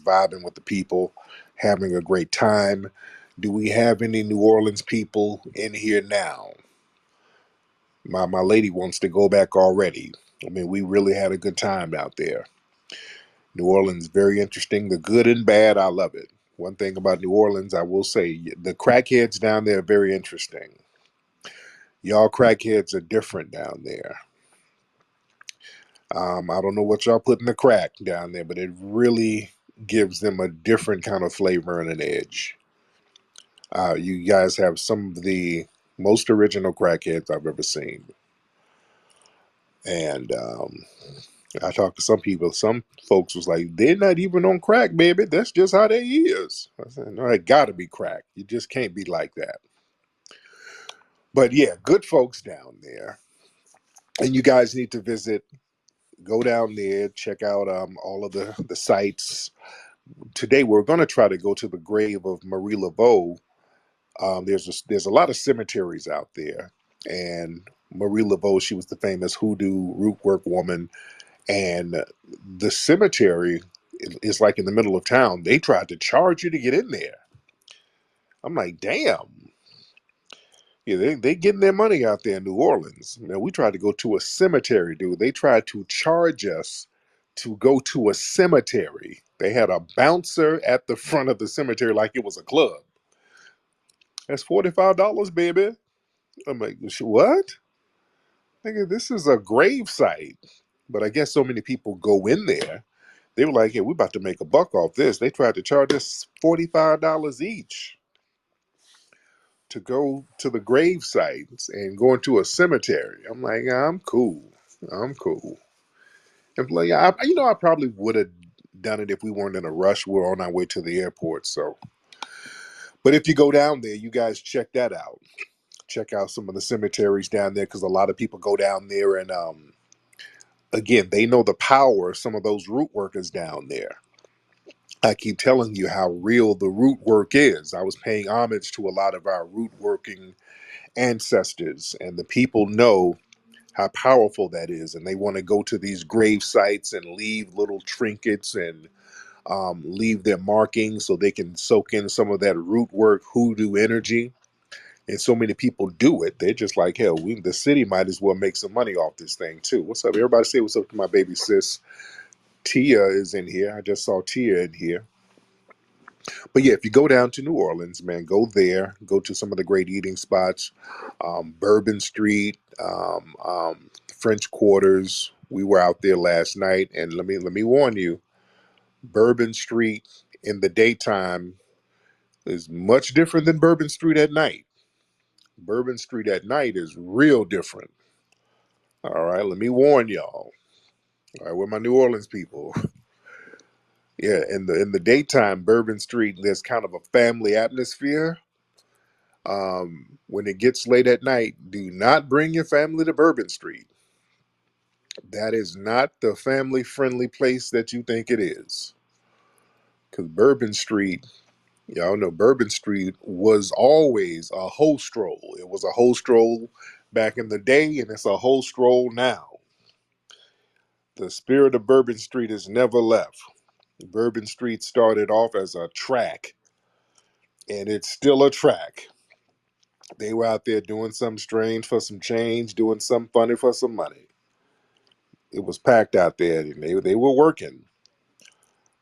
just vibing with the people, having a great time. Do we have any New Orleans people in here now? My lady wants to go back already. I mean, we really had a good time out there. New Orleans, very interesting. The good and bad, I love it. One thing about New Orleans, I will say, the crackheads down there are very interesting. Y'all crackheads are different down there. I don't know what y'all put in the crack down there, but it really gives them a different kind of flavor and an edge. You guys have some of the most original crackheads I've ever seen. And I talked to some people. Some folks was like, they're not even on crack, baby. That's just how they is. I said, no, it got to be crack. You just can't be like that. But yeah, good folks down there. And you guys need to visit. Go down there, check out all of the sites. Today we're going to try to go to the grave of Marie Laveau. There's a lot of cemeteries out there, and Marie Laveau, she was the famous hoodoo root work woman, and the cemetery is like in the middle of town. They tried to charge you to get in there. I'm like, damn. Yeah, they getting their money out there in New Orleans. Now we tried to go to a cemetery, dude. They tried to charge us to go to a cemetery. They had a bouncer at the front of the cemetery like it was a club. That's $45, baby. I'm like, what? Nigga, this is a grave site. But I guess so many people go in there. They were like, yeah, we're about to make a buck off this. They tried to charge us $45 each to go to the grave sites and go into a cemetery. I'm like, yeah, I'm cool. I'm cool. And like, I probably would have done it if we weren't in a rush. We're on our way to the airport. So, but if you go down there, you guys check that out. Check out some of the cemeteries down there because a lot of people go down there and again, they know the power of some of those root workers down there. I keep telling you how real the root work is. I was paying homage to a lot of our root working ancestors, and the people know how powerful that is. And they want to go to these grave sites and leave little trinkets and leave their markings so they can soak in some of that root work hoodoo energy. And so many people do it. They're just like, hell, the city might as well make some money off this thing too. What's up? Everybody say what's up to my baby sis. Tia is in here. I just saw Tia in here. But yeah, if you go down to New Orleans, man, go there. Go to some of the great eating spots. Bourbon Street, French Quarters. We were out there last night, and let me warn you, Bourbon Street in the daytime is much different than Bourbon Street at night. Bourbon Street at night is real different. All right, let me warn y'all. All right, we're my New Orleans people. Yeah, in the daytime, Bourbon Street, there's kind of a family atmosphere. When it gets late at night, do not bring your family to Bourbon Street. That is not the family friendly place that you think it is. Because Bourbon Street, y'all know Bourbon Street was always a whole stroll. It was a whole stroll back in the day, and it's a whole stroll now. The spirit of Bourbon Street has never left. Bourbon Street started off as a track, and it's still a track. They were out there doing something strange for some change, doing something funny for some money. It was packed out there, and they were working.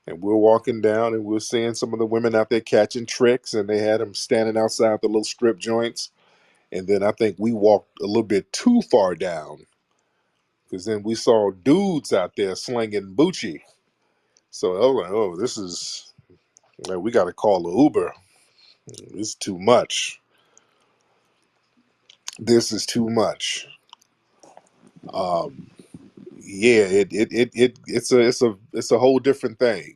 And we were walking down, and we were seeing some of the women out there catching tricks, and they had them standing outside the little strip joints. And then I think we walked a little bit too far down, because then we saw dudes out there slinging Bucci. So I was like, oh, this is, like, we got to call the Uber. It's too much. This is too much. Um, yeah, it's a whole different thing.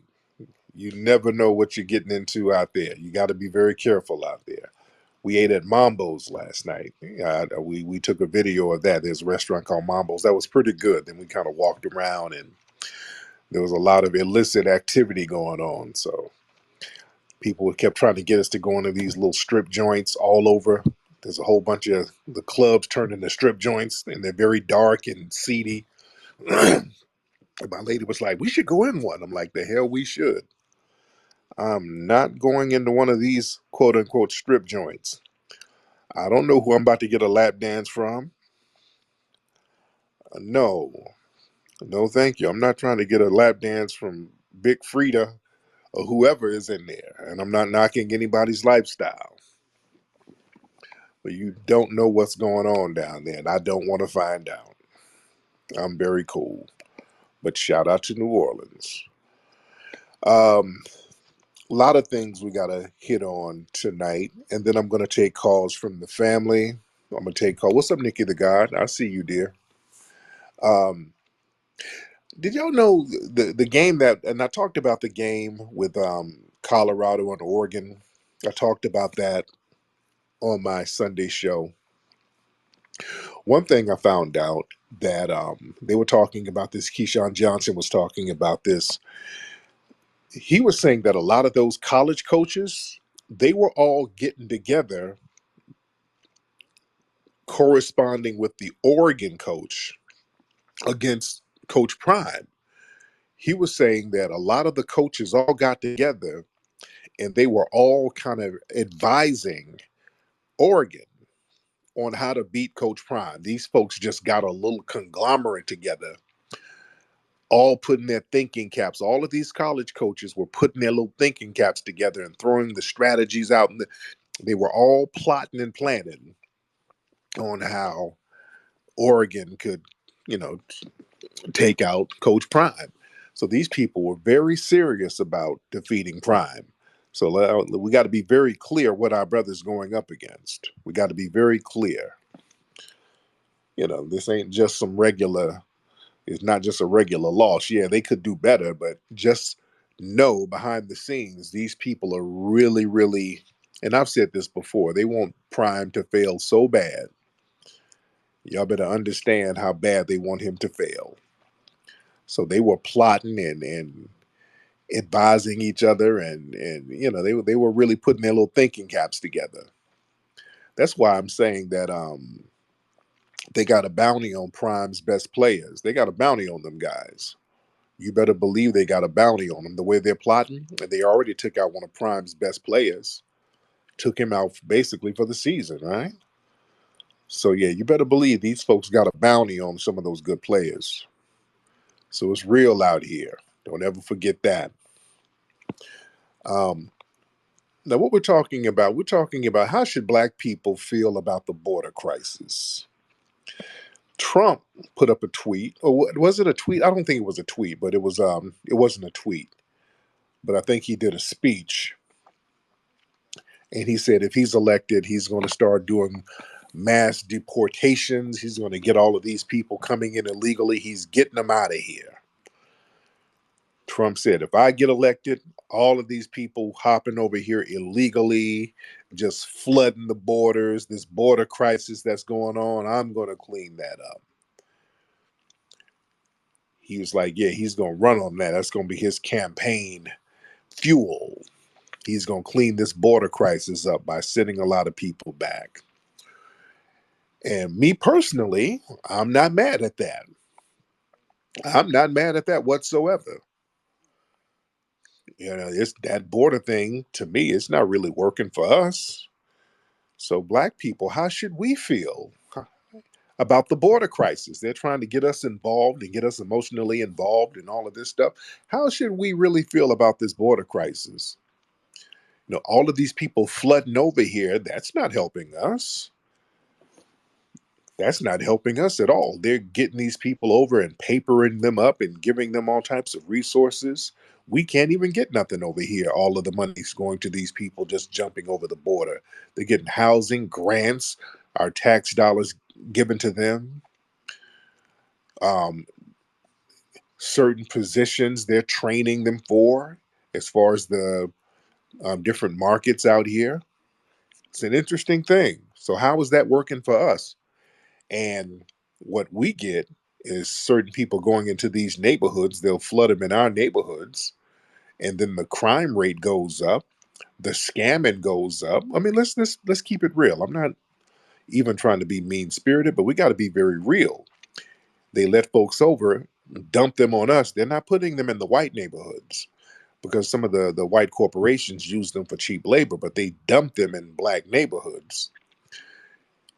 You never know what you're getting into out there. You got to be very careful out there. We ate at Mambo's last night. We took a video of that. There's a restaurant called Mambo's that was pretty good. Then we kind of walked around, and there was a lot of illicit activity going on. So people kept trying to get us to go into these little strip joints all over. There's a whole bunch of the clubs turned into strip joints, and they're very dark and seedy. My lady was like, we should go in one. I'm like, the hell we should. I'm not going into one of these quote unquote strip joints. I don't know who I'm about to get a lap dance from. No, no, thank you. I'm not trying to get a lap dance from Big Frida or whoever is in there. And I'm not knocking anybody's lifestyle. But you don't know what's going on down there, and I don't want to find out. I'm very cool. But shout out to New Orleans. Um, a lot of things we got to hit on tonight, and then I'm going to take calls from the family. I'm going to take calls. What's up, Nikki the God? I see you, dear. Um, did y'all know the game that, and I talked about the game with Colorado and Oregon. I talked about that on my Sunday show. One thing I found out that they were talking about this, Keyshawn Johnson was talking about this. He was saying that a lot of those college coaches, they were all getting together corresponding with the Oregon coach against Coach Prime. He was saying that a lot of the coaches all got together and they were all kind of advising Oregon on how to beat Coach Prime. These folks just got a little conglomerate together, all putting their thinking caps. All of these college coaches were putting their little thinking caps together and throwing the strategies out. And they were all plotting and planning on how Oregon could, you know, take out Coach Prime. So these people were very serious about defeating Prime. So we got to be very clear what our brother's going up against. We got to be very clear. You know, this ain't just some regular, it's not just a regular loss. Yeah, they could do better, but just know behind the scenes, these people are really, really, and I've said this before, they want Prime to fail so bad. Y'all better understand how bad they want him to fail. So they were plotting and advising each other, and you know they were really putting their little thinking caps together. That's why I'm saying that they got a bounty on Prime's best players. They got a bounty on them guys. You better believe they got a bounty on them. The way they're plotting, and they already took out one of Prime's best players, took him out basically for the season, right? So yeah, you better believe these folks got a bounty on some of those good players. So it's real out here. Don't ever forget that. Um, Now, what we're talking about how should black people feel about the border crisis? Trump put up a tweet, or was it a tweet? I don't think it was a tweet, but it wasn't a tweet. But I think he did a speech, and he said if he's elected, he's going to start doing mass deportations. He's going to get all of these people coming in illegally. He's getting them out of here. Trump said, if I get elected, all of these people hopping over here illegally, just flooding the borders, this border crisis that's going on, I'm going to clean that up. He was like, yeah, he's going to run on that. That's going to be his campaign fuel. He's going to clean this border crisis up by sending a lot of people back. And me personally, I'm not mad at that. I'm not mad at that whatsoever. You know, it's that border thing to me, it's not really working for us. So, black people, how should we feel about the border crisis? They're trying to get us involved and get us emotionally involved in all of this stuff. How should we really feel about this border crisis? You know, all of these people flooding over here, that's not helping us. That's not helping us at all. They're getting these people over and papering them up and giving them all types of resources. We can't even get nothing over here. All of the money's going to these people just jumping over the border. They're getting housing, grants, our tax dollars given to them. Um, Certain positions they're training them for, as far as the different markets out here. It's an interesting thing. So, how is that working for us? And what we get is certain people going into these neighborhoods, they'll flood them in our neighborhoods, and then the crime rate goes up, the scamming goes up. I mean, let's keep it real. I'm not even trying to be mean spirited, but we got to be very real. They let folks over, dump them on us. They're not putting them in the white neighborhoods. because some of the white corporations use them for cheap labor, but they dump them in black neighborhoods.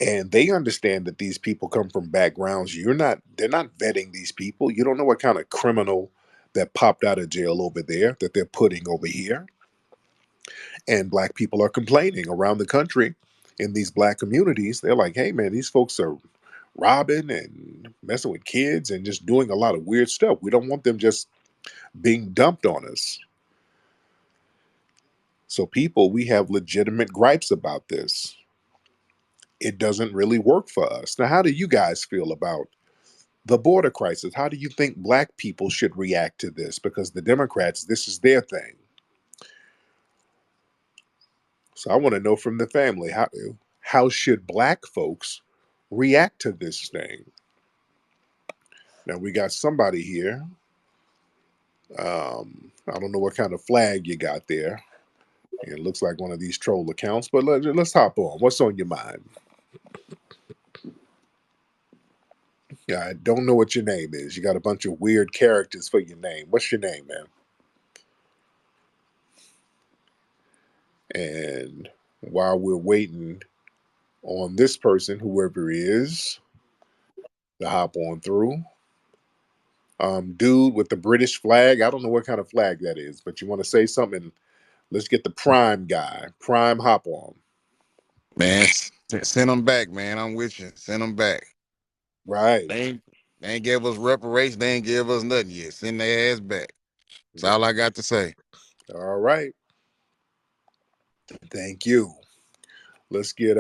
And they understand that these people come from backgrounds they're not vetting these people. You don't know what kind of criminal that popped out of jail over there that they're putting over here. And black people are complaining around the country in these black communities. They're like, hey man, these folks are robbing and messing with kids and just doing a lot of weird stuff. We don't want them just being dumped on us. So people, we have legitimate gripes about this. It doesn't really work for us. Now, how do you guys feel about the border crisis? How do you think black people should react to this? Because the Democrats, this is their thing. So I want to know from the family, how should black folks react to this thing? Now we got somebody here. I don't know what kind of flag you got there. It looks like one of these troll accounts, but let's hop on. What's on your mind? I don't know what your name is. You got a bunch of weird characters for your name. What's your name, man? And while we're waiting on this person, whoever he is, to hop on through, dude with the British flag. I don't know what kind of flag that is, but you want to say something? Let's get the Prime guy. Prime, hop on. Man, send them back, man. I'm with you. Send them back. Right. They ain't give us reparations. They ain't give us nothing yet. Send their ass back. That's Yeah. all I got to say. All right. Thank you. Let's get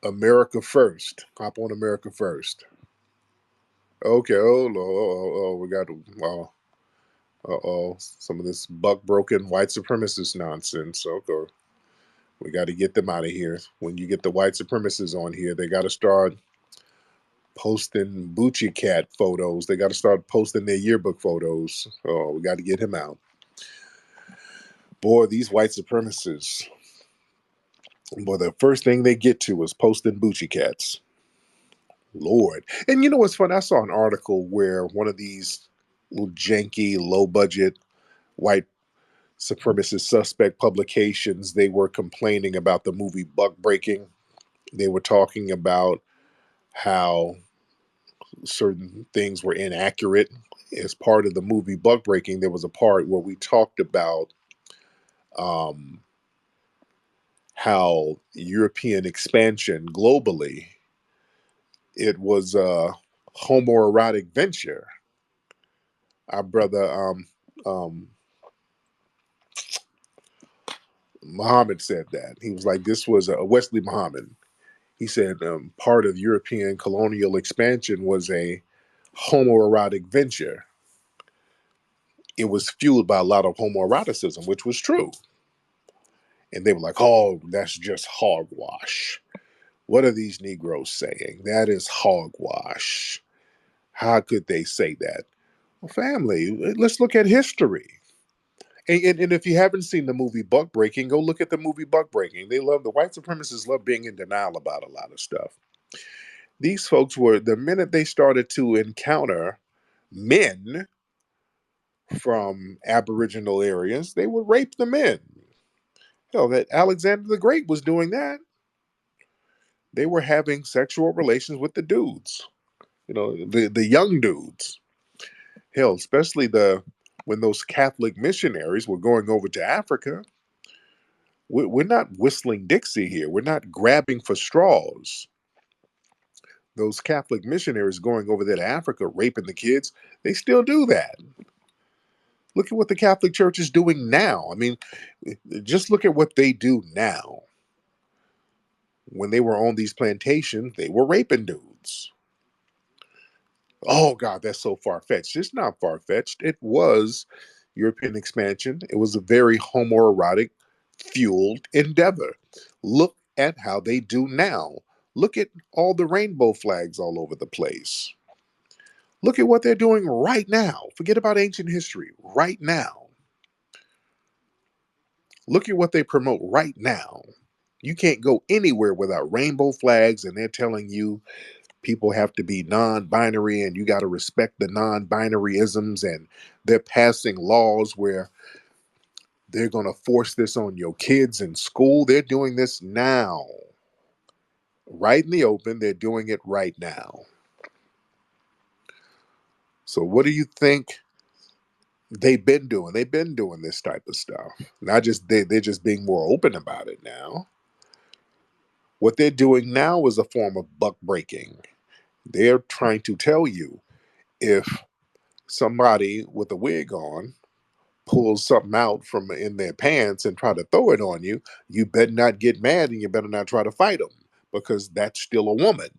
America First. Hop on America First. Okay. We got some of this buck broken white supremacist nonsense. Okay. We got to get them out of here. When you get the white supremacists on here, they got to start posting Bucci Cat photos. They got to start posting their yearbook photos. Oh, we got to get him out. Boy, these white supremacists. Boy, the first thing they get to is posting Bucci Cats. Lord. And you know what's fun? I saw an article where one of these little janky, low budget white supremacist suspect publications, they were complaining about the movie Buck Breaking. They were talking about how certain things were inaccurate. As part of the movie Buck Breaking, there was a part where we talked about um, how European expansion globally, it was a homoerotic venture. Our brother um, Muhammad said that. He was like, this was a Wesley Muhammad. He said part of European colonial expansion was a homoerotic venture. It was fueled by a lot of homoeroticism, which was true. And they were like, oh, that's just hogwash. What are these Negroes saying? That is hogwash. How could they say that? Well, family, let's look at history. And if you haven't seen the movie Buck Breaking, go look at the movie Buck Breaking. The white supremacists love being in denial about a lot of stuff. These folks were, the minute they started to encounter men from Aboriginal areas, they would rape the men. Hell, that Alexander the Great was doing that. They were having sexual relations with the dudes, the young dudes. Hell, especially when those Catholic missionaries were going over to Africa. We're not whistling Dixie here. We're not grabbing for straws. Those Catholic missionaries going over there to Africa, raping the kids, they still do that. Look at what the Catholic Church is doing now. I mean, just look at what they do now. When they were on these plantations, they were raping dudes. Oh, God, that's so far fetched. It's not far fetched. It was European expansion, it was a very homoerotic fueled endeavor. Look at how they do now. Look at all the rainbow flags all over the place. Look at what they're doing right now. Forget about ancient history. Right now. Look at what they promote right now. You can't go anywhere without rainbow flags, and they're telling you people have to be non-binary and you got to respect the non-binary-isms, and they're passing laws where they're going to force this on your kids in school. They're doing this now, right in the open. They're doing it right now. So what do you think they've been doing? They've been doing this type of stuff. Not just they're just being more open about it now. What they're doing now is a form of buck breaking. They're trying to tell you, if somebody with a wig on pulls something out from in their pants and try to throw it on you, you better not get mad and you better not try to fight them, because that's still a woman.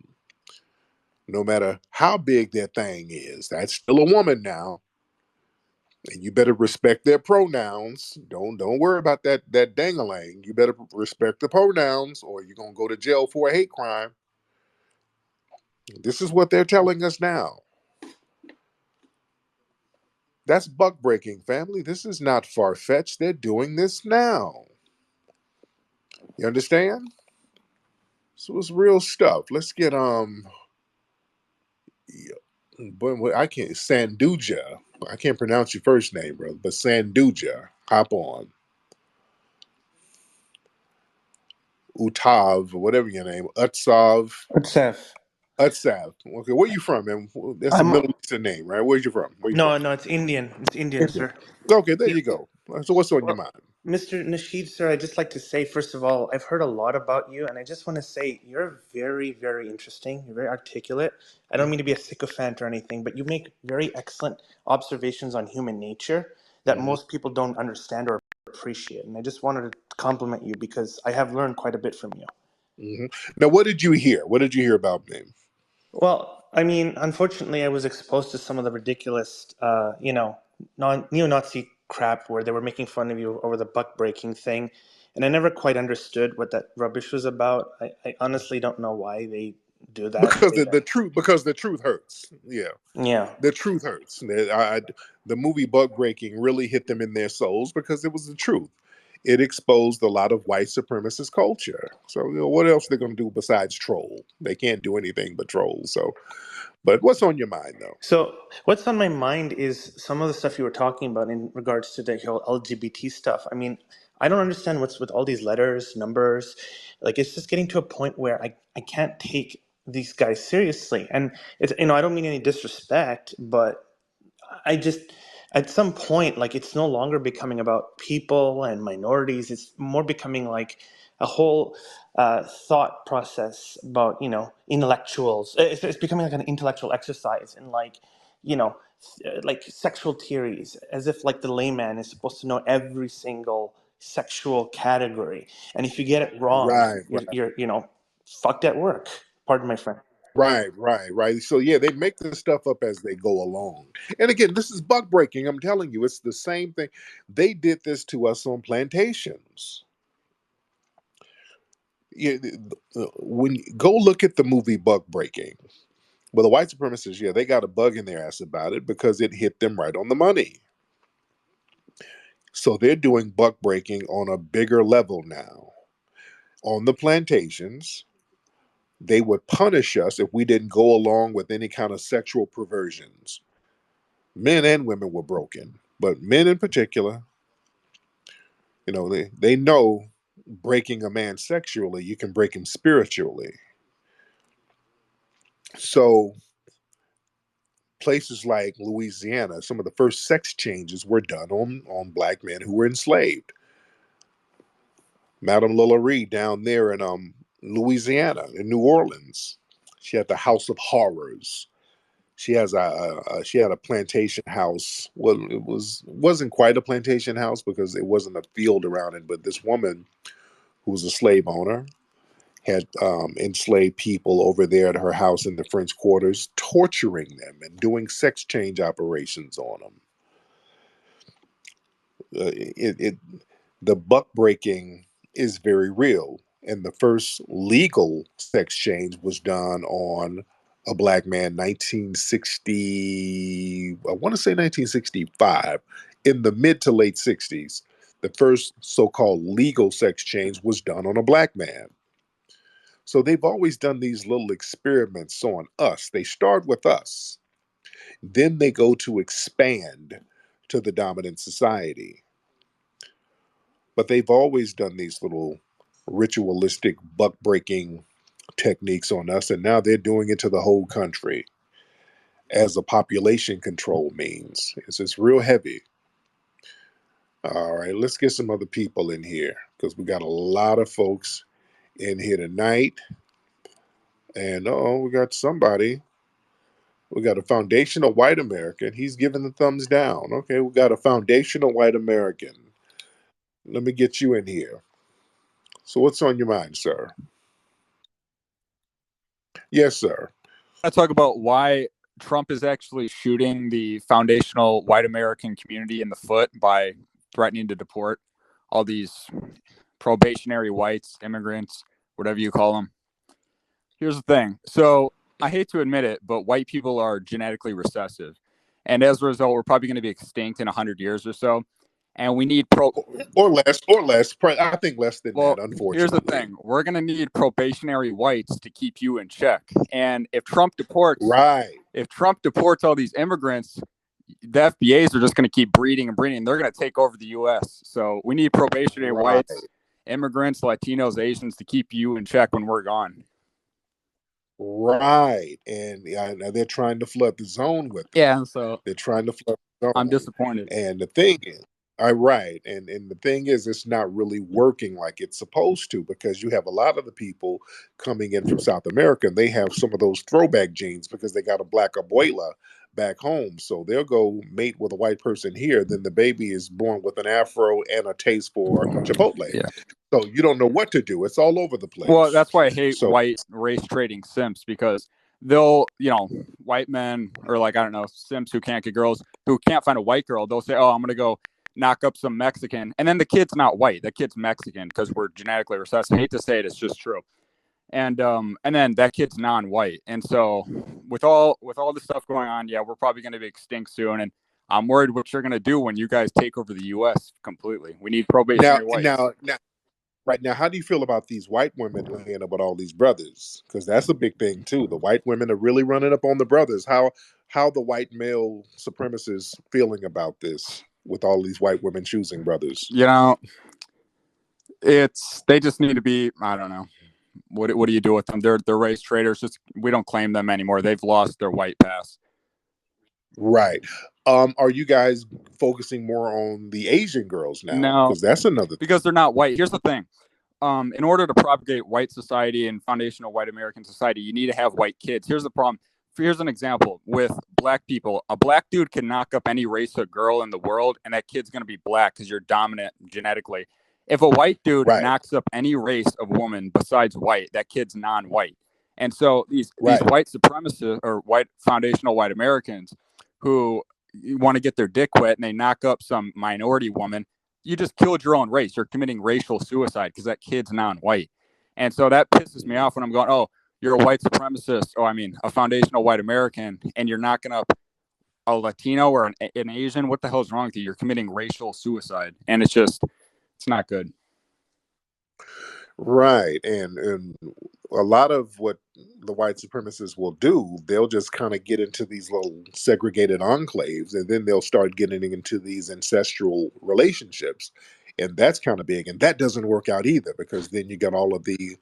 No matter how big their thing is, that's still a woman now. And you better respect their pronouns. Don't worry about that dangalang. You better respect the pronouns, or you're gonna go to jail for a hate crime. This is what they're telling us now. That's buck breaking, family. This is not far fetched. They're doing this now. You understand? So it's real stuff. Let's get but I can't Sanduja. I can't pronounce your first name, brother, but Sanduja. Hop on. Utav, whatever your name, Utsav, What's Seth? Utsav. Okay, where you from, man? That's a I'm Middle Eastern name, right? Where you from? Where you from? no, it's Indian. It's Indian, India. sir. Okay, there Yeah. you go. So what's on your Well, mind? Mr. Nasheed, sir, I'd just like to say, first of all, I've heard a lot about you, and I just want to say you're very, very interesting. You're very articulate. I don't mean to be a sycophant or anything, but you make very excellent observations on human nature that Hmm. most people don't understand or appreciate. And I just wanted to compliment you because I have learned quite a bit from you. Hmm. Now, what did you hear? What did you hear about me? Well, I mean, unfortunately, I was exposed to some of the ridiculous, neo-Nazi crap where they were making fun of you over the buck breaking thing, and I never quite understood what that rubbish was about. I honestly don't know why they do that. Because the truth hurts. Yeah, Yeah. the truth hurts. The movie Bug Breaking really hit them in their souls because it was the truth. It exposed a lot of white supremacist culture. So what else they're going to do besides troll? They can't do anything but troll. So, but what's on your mind though? So what's on my mind is some of the stuff you were talking about in regards to the whole LGBT stuff. I mean, I don't understand what's with all these letters, numbers. Like it's just getting to a point where I can't take these guys seriously. And it's I don't mean any disrespect, but I just at some point like it's no longer becoming about people and minorities. It's more becoming like a whole thought process about intellectuals. It's becoming like an intellectual exercise and like you know like sexual theories, as if like the layman is supposed to know every single sexual category, and if you get it wrong, Right, right. you're fucked at work. Pardon my friend. Right. So yeah, they make this stuff up as they go along. And again, this is bug breaking. I'm telling you, it's the same thing. They did this to us on plantations. Yeah, when go look at the movie Bug Breaking. Well, the white supremacists, yeah, they got a bug in their ass about it because it hit them right on the money. So they're doing buck breaking on a bigger level now. On the plantations, they would punish us if we didn't go along with any kind of sexual perversions. Men and women were broken, but men in particular, they know breaking a man sexually, you can break him spiritually. So places like Louisiana, some of the first sex changes were done on black men who were enslaved. Madame Lillary down there in Louisiana, in New Orleans, she had the House of Horrors. She had a plantation house. Well, wasn't quite a plantation house because it wasn't a field around it. But this woman, who was a slave owner, had enslaved people over there at her house in the French quarters, torturing them and doing sex change operations on them. It the buck breaking is very real, and the first legal sex change was done on a black man 1960, I want to say 1965. In the mid to late 60s, the first so-called legal sex change was done on a black man. So they've always done these little experiments on us. They start with us, then they go to expand to the dominant society. But they've always done these little ritualistic buck breaking techniques on us, and now they're doing it to the whole country as a population control means. It's real heavy. All right, let's get some other people in here because we got a lot of folks in here tonight. And oh, we got somebody. We got a foundational white American. He's giving the thumbs down. Okay, we got a foundational white American. Let me get you in here. So, what's on your mind, sir? Yes, sir. I talk about why Trump is actually shooting the foundational white American community in the foot by threatening to deport all these probationary whites, immigrants, whatever you call them. Here's the thing. So I hate to admit it, but white people are genetically recessive. And as a result, we're probably going to be extinct in 100 years or so. And we need or less. I think less than that, unfortunately. Here's the thing. We're going to need probationary whites to keep you in check. And if Trump deports all these immigrants, the FBAs are just going to keep breeding and breeding. They're going to take over the U.S. So we need probationary whites, immigrants, Latinos, Asians to keep you in check when we're gone. Right. And they're trying to flood the zone with them. Yeah, so they're trying to flood the zone. I'm disappointed. And the thing is, right. And the thing is, it's not really working like it's supposed to, because you have a lot of the people coming in from South America, and they have some of those throwback genes because they got a black abuela back home. So they'll go mate with a white person here, then the baby is born with an afro and a taste for Chipotle. Yeah. So you don't know what to do. It's all over the place. Well, that's why I hate white race trading simps, because they'll, white men or simps who can't get girls, who can't find a white girl, they'll say, oh, I'm going to go knock up some Mexican. And then the kid's not white. The kid's Mexican because we're genetically recessive. I hate to say it, it's just true. And then that kid's non-white. And so with all this stuff going on, yeah, we're probably going to be extinct soon. And I'm worried what you're going to do when you guys take over the U.S. completely. We need probationary whites. Right now, how do you feel about these white women laying up with all these brothers? Because that's a big thing too. The white women are really running up on the brothers. How the white male supremacists feeling about this with all these white women choosing brothers? They just need to be, I don't know. What do you do with them? They're race traders. We don't claim them anymore. They've lost their white pass. Right. Are you guys focusing more on the Asian girls now? No, because that's another thing. Because they're not white. Here's the thing. In order to propagate white society and foundational white American society, you need to have white kids. Here's the problem. Here's an example with black people. A black dude can knock up any race of girl in the world, and that kid's going to be black because you're dominant genetically. If a white dude knocks up any race of woman besides white, that kid's non-white. And so these white supremacists or white foundational white Americans who want to get their dick wet and they knock up some minority woman, you just killed your own race. You're committing racial suicide because that kid's non-white. And so that pisses me off when I'm going, oh, you're a white supremacist, a foundational white American, and you're knocking up a Latino or an Asian. What the hell is wrong with you? You're committing racial suicide. And it's not good. Right. And a lot of what the white supremacists will do, they'll just kind of get into these little segregated enclaves, and then they'll start getting into these ancestral relationships. And that's kind of big. And that doesn't work out either, because then you got all of the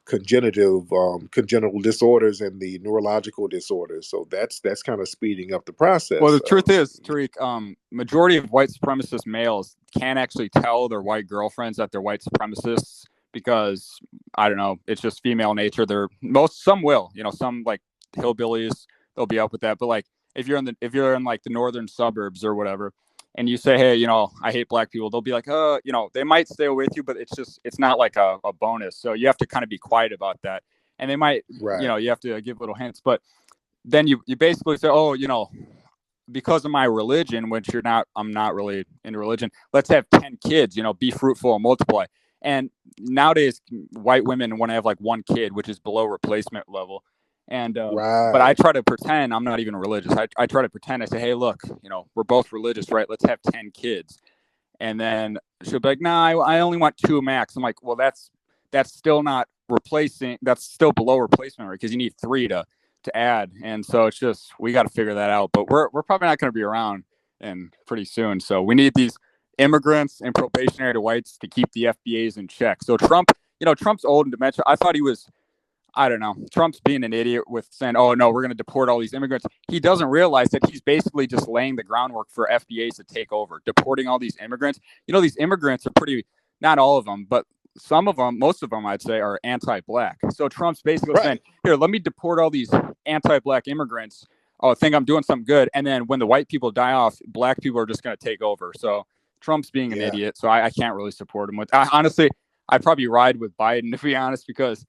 congenital disorders and the neurological disorders. So that's kind of speeding up the process. Well, the truth is, Tariq, majority of white supremacist males can't actually tell their white girlfriends that they're white supremacists, because I don't know, it's just female nature. Some will, some like hillbillies, they'll be up with that. But like if you're in like the northern suburbs or whatever, and you say, hey, I hate black people, they'll be like, they might stay with you, but it's not like a bonus. So you have to kind of be quiet about that. And they might, you have to give little hints. But then you basically say, oh, because of my religion, which I'm not really into religion, let's have 10 kids, be fruitful and multiply. And nowadays, white women want to have like one kid, which is below replacement level. And but I try to pretend I'm not even religious. I try to pretend. I say, hey, look, we're both religious, right? Let's have 10 kids. And then she'll be like, nah, I only want 2 max. I'm like, well, that's that's still not replacing. That's still below replacement rate because you need 3 to add, and so it's just we got to figure that out. But we're probably not going to be around and pretty soon, so we need these immigrants and probationary whites to keep the FBAs in check. So Trump, Trump's old and dementia. I thought he was, I don't know, Trump's being an idiot with saying, oh, no, we're going to deport all these immigrants. He doesn't realize that he's basically just laying the groundwork for FBAs to take over, deporting all these immigrants. These immigrants are pretty, not all of them, but some of them, most of them, I'd say, are anti-black. So Trump's basically saying, here, let me deport all these anti-black immigrants. Oh, I think I'm doing something good. And then when the white people die off, black people are just going to take over. So Trump's being an idiot. So I can't really support him. Honestly, I'd probably ride with Biden, to be honest, because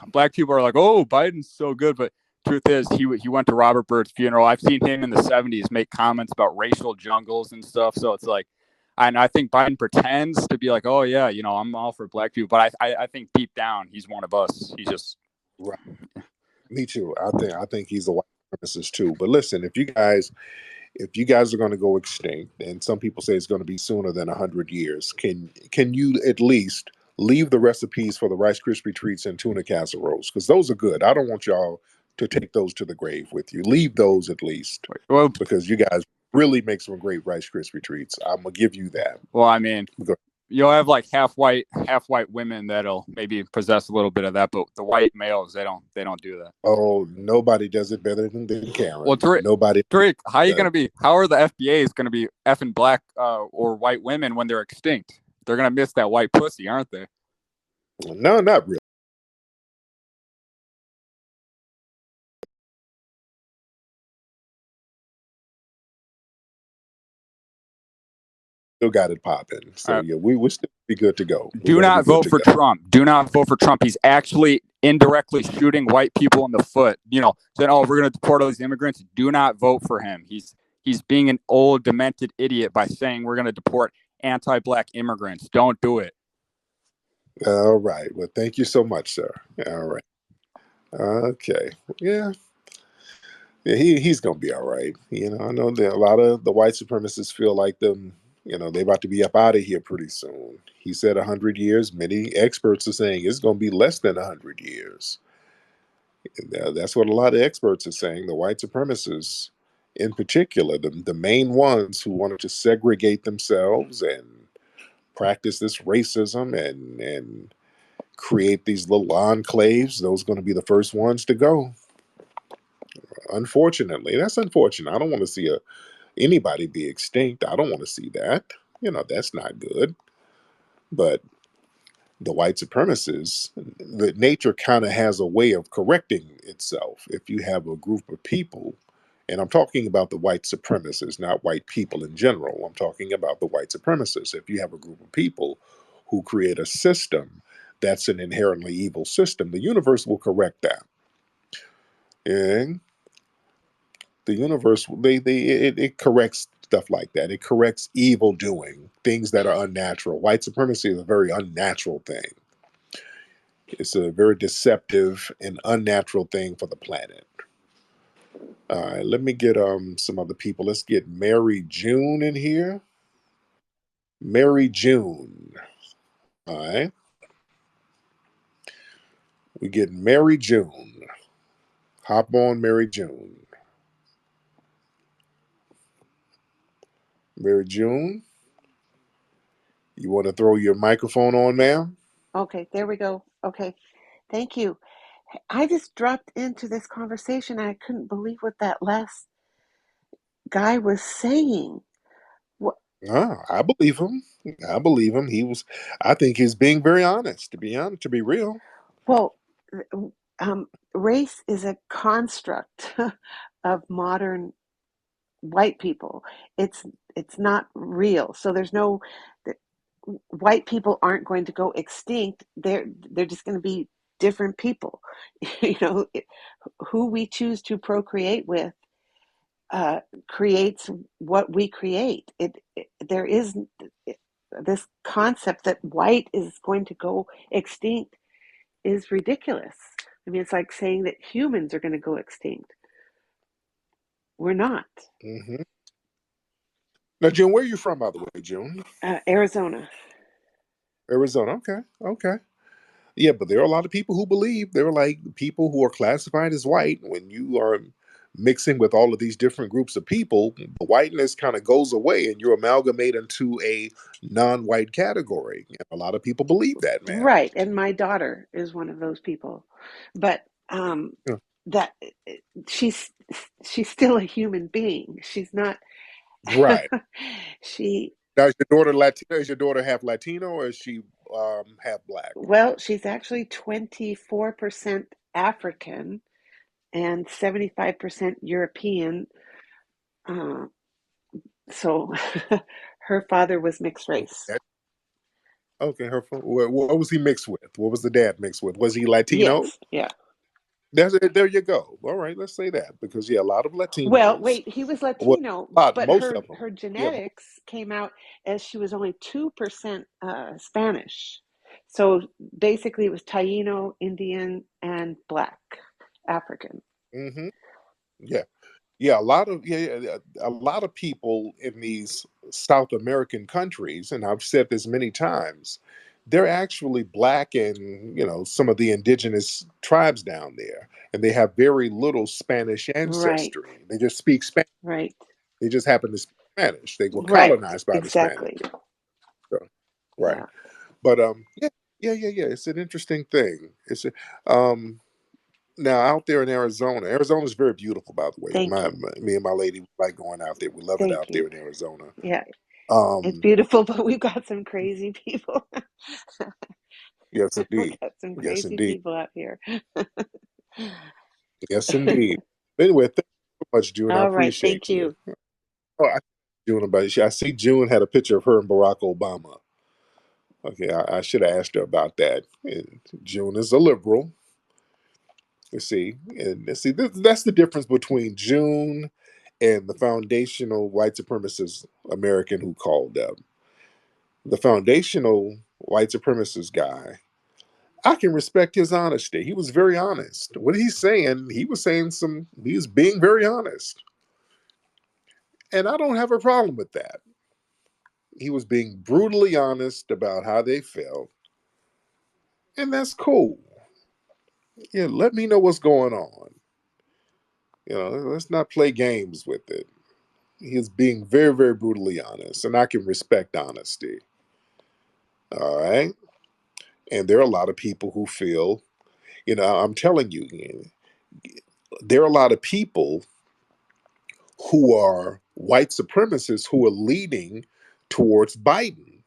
black people are like, oh, Biden's so good. But truth is, he went to Robert Byrd's funeral. I've seen him in the 70s make comments about racial jungles and stuff. So it's like, and I think Biden pretends to be like, oh, yeah, I'm all for black people. But I think deep down, he's one of us. He's just. Right. Me too. I think he's a white supremacist too. But listen, if you guys are going to go extinct, and some people say it's going to be sooner than 100 years, can you at least leave the recipes for the Rice Krispie treats and tuna casseroles? Because those are good. I don't want y'all to take those to the grave with you. Leave those at least, because you guys really make some great Rice Krispie treats. I'm gonna give you that. Well, I mean, you'll have like half white women that'll maybe possess a little bit of that, but the white males, they don't do that. Oh, nobody does it better than Karen. Well, Tariq, how are you gonna be? How are the FBAs gonna be effing black or white women when they're extinct? They're gonna miss that white pussy, aren't they? No, not really. Still got it popping. So yeah, we still be good to go. Do not vote for Trump. Do not vote for Trump. He's actually indirectly shooting white people in the foot. Saying, "Oh, we're going to deport all these immigrants." Do not vote for him. He's being an old, demented idiot by saying we're going to deport anti-black immigrants. Don't do it. All right. Well, thank you so much, sir. All right. Okay. Yeah. Yeah, he's gonna be all right. I know that a lot of the white supremacists feel like them. They about to be up out of here pretty soon. He said 100 years. Many experts are saying it's gonna be less than 100 years. That's what a lot of experts are saying. The white supremacists, in particular, the main ones who wanted to segregate themselves and practice this racism and create these little enclaves, those are going to be the first ones to go. Unfortunately, that's unfortunate. I don't want to see anybody be extinct. I don't want to see that. That's not good. But the white supremacists, the nature kind of has a way of correcting itself. If you have a group of people, and I'm talking about the white supremacists, not white people in general. I'm talking about the white supremacists. If you have a group of people who create a system that's an inherently evil system, the universe will correct that. And the universe, it corrects stuff like that. It corrects evil doing, things that are unnatural. White supremacy is a very unnatural thing. It's a very deceptive and unnatural thing for the planet. All right, let me get some other people. Let's get Mary June in here. Mary June. All right. We get Mary June. Hop on, Mary June. Mary June, you want to throw your microphone on, ma'am? Okay, there we go. Okay, thank you. I just dropped into this conversation and I couldn't believe what that last guy was saying. What? I believe him. I believe him. I think he's being very honest, to be real. Well, race is a construct of modern white people. It's not real. So there's no white people aren't going to go extinct. They're just going to be different people. Who we choose to procreate with creates what we create. There is this concept that white is going to go extinct is ridiculous. I mean, it's like saying that humans are going to go extinct. We're not. Mm-hmm. Now, June, where are you from, by the way, June? Arizona. Arizona. Okay. Yeah, but there are a lot of people who believe they're like people who are classified as white. When you are mixing with all of these different groups of people, the whiteness kind of goes away and you amalgamate into a non-white category. And a lot of people believe that, man. Right. And my daughter is one of those people. But Yeah. that she's she's still a human being. She's not Right. she Now, is your daughter Latino? Is your daughter half Latino or is she half black? well, she's actually 24% African and 75% European. Uh, so her father was mixed Okay. race. Okay. What was he mixed with? What was the dad mixed with? Was he Latino? Yes, yeah. There you go. All right, let's say that because yeah, a lot of Well, Latinos, wait, he was well, Latino, but most of them, her yeah. genetics came out as she was only 2% Spanish. So basically it was Taino, Indian, and Black African. Hmm. Yeah, yeah. A lot of people in these South American countries, and I've said this many times, they're actually black and some of the indigenous tribes down there, and they have very little Spanish Right, ancestry. They just speak Spanish. right, They just happen to speak Spanish. They were right. colonized by the Spanish. Exactly. So, right. Yeah. But yeah. It's an interesting thing. Um now out there in Arizona. Arizona is very beautiful, by the way. Thank you. Me and my lady like going out there. We love it Thank out there you. in Arizona. Yeah, it's Um, beautiful, but we've got some crazy people. yes, We indeed. got some Yes, crazy indeed. people out here. Yes, indeed. Anyway, thank you so much, June. I All right, appreciate thank you. you. Oh, June about I see June had a picture of her and Barack Obama. Okay, I should have asked her about that. And June is a liberal. You see, and see that's the difference between June and the foundational white supremacist American who called them. The foundational white supremacist guy, I can respect his honesty. He was very honest. What he's saying, he was being very honest. And I don't have a problem with that. He was being brutally honest about how they felt. And that's cool. Yeah, let me know what's going on. Let's not play games with it. He is being very, very brutally honest, and I can respect honesty. All right. And there are a lot of people who feel, I'm telling you, there are a lot of people who are white supremacists who are leading towards Biden.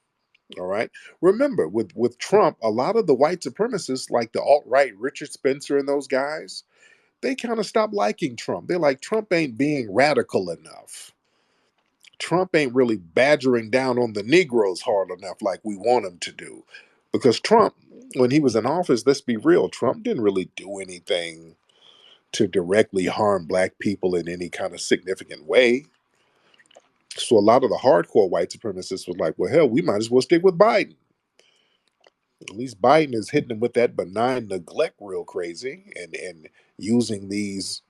All right. Remember, with Trump, a lot of the white supremacists, like the alt-right Richard Spencer and those guys, they kind of stopped liking Trump. They're like, Trump ain't being radical enough. Trump ain't really badgering down on the Negroes hard enough like we want him to do. Because Trump, when he was in office, let's be real, Trump didn't really do anything to directly harm black people in any kind of significant way. So a lot of the hardcore white supremacists was like, well, hell, we might as well stick with Biden. At least Biden is hitting them with that benign neglect real crazy and using these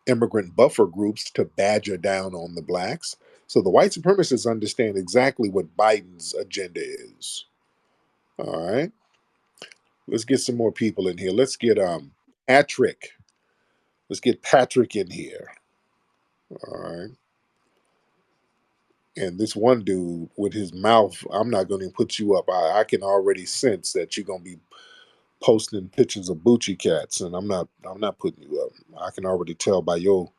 immigrant buffer groups to badger down on the blacks. So the white supremacists understand exactly what Biden's agenda is. All right. Let's get some more people in here. Let's get Patrick. Let's get Patrick in here. All right. And this one dude with his mouth, I'm not going to put you up. I can already sense that you're going to be posting pictures of Bucci cats, and I'm not putting you up. I can already tell by your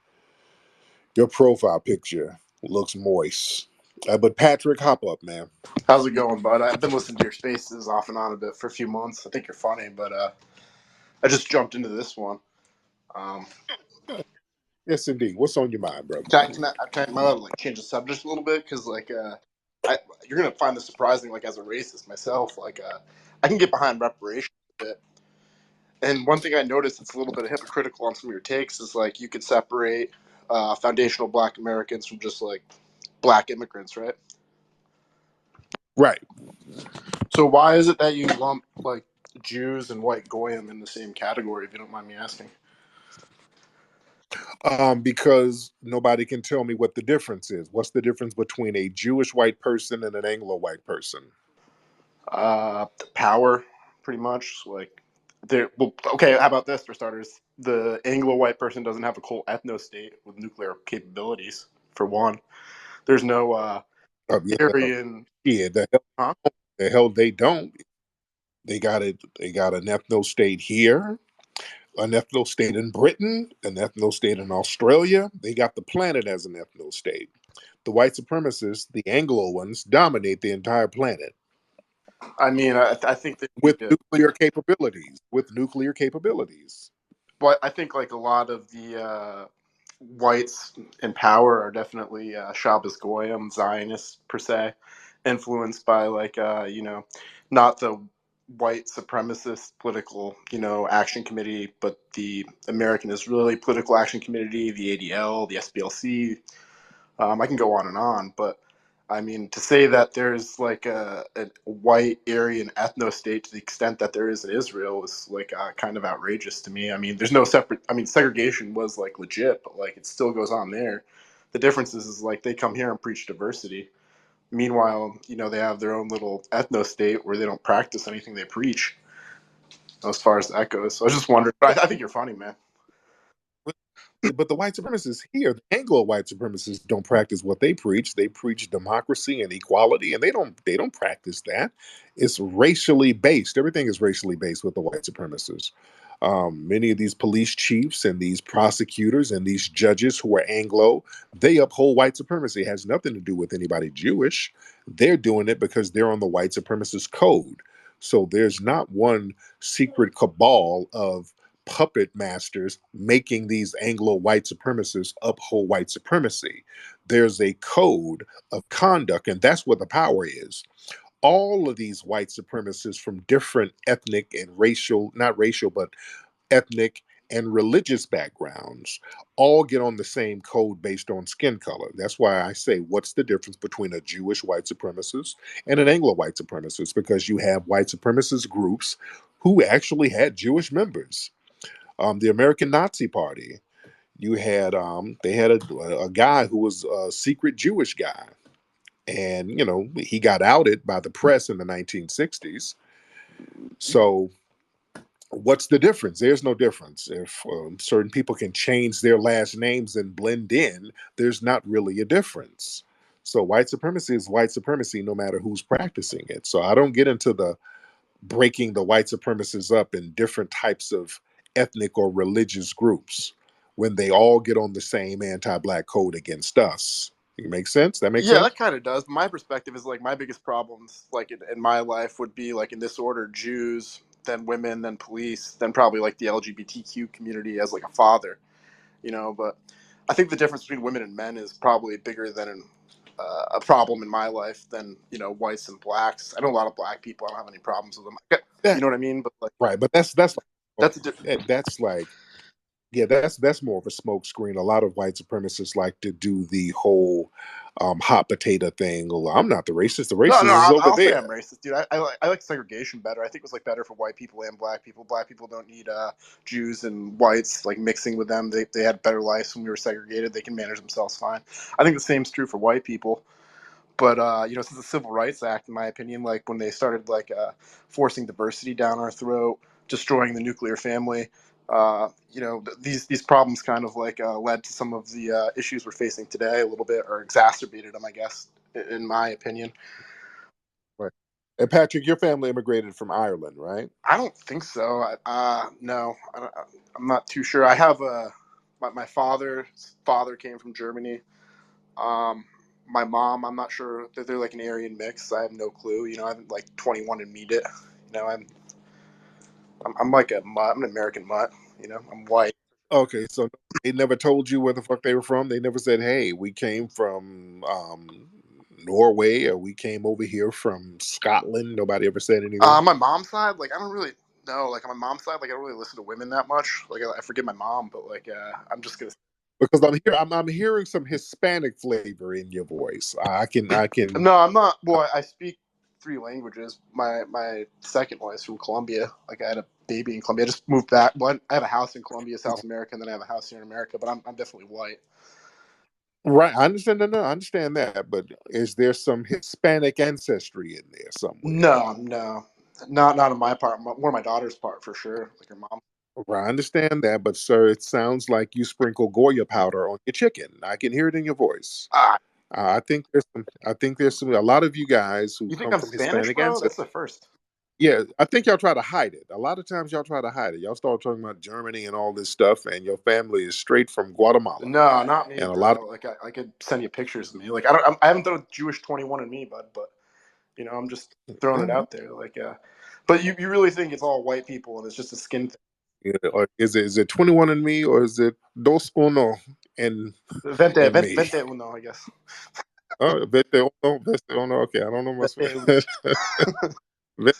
profile picture. Looks moist. But Patrick, hop up, man. How's it going, bud? I've been listening to your spaces off and on a bit for a few months. I think you're funny, but I just jumped into this one. Um, Yes, indeed. What's on your mind, brother? can I like change the subject a little bit? Because you're gonna find this surprising. Like as a racist myself, I can get behind reparations a bit. And one thing I noticed that's a little bit hypocritical on some of your takes is like you could separate foundational Black Americans from just like Black immigrants, right? Right. So why is it that you lump like Jews and white goyim in the same category? If you don't mind me asking. Because nobody can tell me what the difference is. What's the difference between a Jewish white person and an Anglo white person? Power, pretty much. Like, well, okay, how about this for starters? The Anglo-white person doesn't have a whole ethno-state with nuclear capabilities, for one. There's no Yeah, Aryan. yeah, Huh? the hell they don't. They got it. They got an ethno state here, an ethno state in Britain, an ethno state in Australia. They got the planet as an ethno state. The white supremacists, the Anglo ones, dominate the entire planet I mean, I think they with need to. nuclear capabilities. With nuclear capabilities. But I think like a lot of the whites in power are definitely Shabbos Goyim, Zionists per se, influenced by like not the white supremacist political action committee, but the American Israeli political action committee, the ADL, the SPLC. I can go on and on, but I mean, to say that there's like a white Aryan ethno state to the extent that there is in Israel is like kind of outrageous to me. I mean, there's no separate. I mean, segregation was like legit, but like it still goes on there. The difference is like they come here and preach diversity. Meanwhile, they have their own little ethno state where they don't practice anything they preach as far as that goes. So I was just wondering. But I think you're funny, man. But the white supremacists here, the Anglo white supremacists, don't practice what they preach. They preach democracy and equality, and they don't practice that. It's racially based. Everything is racially based with the white supremacists. Many of these police chiefs and these prosecutors and these judges who are Anglo, they uphold white supremacy. It has nothing to do with anybody Jewish. They're doing it because they're on the white supremacist code. So there's not one secret cabal of puppet masters making these Anglo white supremacists uphold white supremacy. There's a code of conduct, and that's where the power is. All of these white supremacists from different ethnic and racial, not racial, but ethnic and religious backgrounds all get on the same code based on skin color. That's why I say, what's the difference between a Jewish white supremacist and an Anglo white supremacist? Because you have white supremacist groups who actually had Jewish members. The American Nazi Party. You had they had a guy who was a secret Jewish guy, and he got outed by the press in the 1960s. So what's the difference? There's no difference. If certain people can change their last names and blend in, there's not really a difference. So white supremacy is white supremacy no matter who's practicing it. So I don't get into the breaking the white supremacists up in different types of ethnic or religious groups when they all get on the same anti-black code against us. It makes sense? That makes Yeah, sense? that kind of does. My perspective is like my biggest problems, like in my life, would be like in this order: Jews, then women, then police, then probably like the LGBTQ community as like a father, But I think the difference between women and men is probably bigger than a problem in my life than whites and blacks. I know a lot of black people. I don't have any problems with them. You That know what I mean? But like right, but that's like yeah, that's more of a smoke screen. A lot of white supremacists like to do the whole hot potato thing. Well, I'm not the racist. The No, racist no, is over I'll say I'm there. racist, dude. I like segregation better. I think it was like better for white people and black people. Black people don't need Jews and whites like mixing with them. They had better lives when we were segregated. They can manage themselves fine. I think the same's true for white people. But since the Civil Rights Act, in my opinion, like when they started like forcing diversity down our throat, destroying the nuclear family, these problems kind of like led to some of the issues we're facing today a little bit, or exacerbated them, I guess, in my opinion. Right. And Patrick, your family immigrated from Ireland, right? I don't think so. No, I'm not too sure. I have my father's father came from Germany. Um, my mom, I'm not sure that they're like an Aryan mix. I have no clue. I haven't like 21 and meet it. I'm like a mutt. I'm an American mutt. I'm white. Okay, so they never told you where the fuck they were from. They never said, "Hey, we came from Norway or we came over here from Scotland." Nobody ever said anything. My mom's side, like I don't really know. Like on my mom's side, like I don't really listen to women that much. Like I forget my mom, but like I'm just gonna. Because I'm hearing some Hispanic flavor in your voice. I can. No, I'm not. Well, I speak three languages. My second one is from Colombia. Like I had a baby in Colombia. I just moved back. Well, I have a house in Colombia, South America, and then I have a house here in America. But I'm definitely white. Right, I understand that. No, I understand that, but is there some Hispanic ancestry in there somewhere? No, no. Not on my part. More my daughter's part for sure. Like her mom. Well, I understand that, but sir, it sounds like you sprinkle Goya powder on your chicken. I can hear it in your voice. Ah, I think there's some. I think there's some. A lot of you guys who you think come I'm from Spanish, Hispanic bro? ancestry. That's the first. Yeah, I think y'all try to hide it. A lot of times y'all try to hide it. Y'all start talking about Germany and all this stuff, and your family is straight from Guatemala. No, not me, And a lot of bro. Like I could send you pictures of me. Like I haven't done a Jewish 21 in me, bud. But I'm just throwing it yeah, out there. Like, but you really think it's all white people and it's just a skin thing? yeah, or is it 21 and me, or is it dos uno and Vente, and vente, me? vente uno, I guess. Oh, vete uno. Okay, I don't know my Vente uno. Vete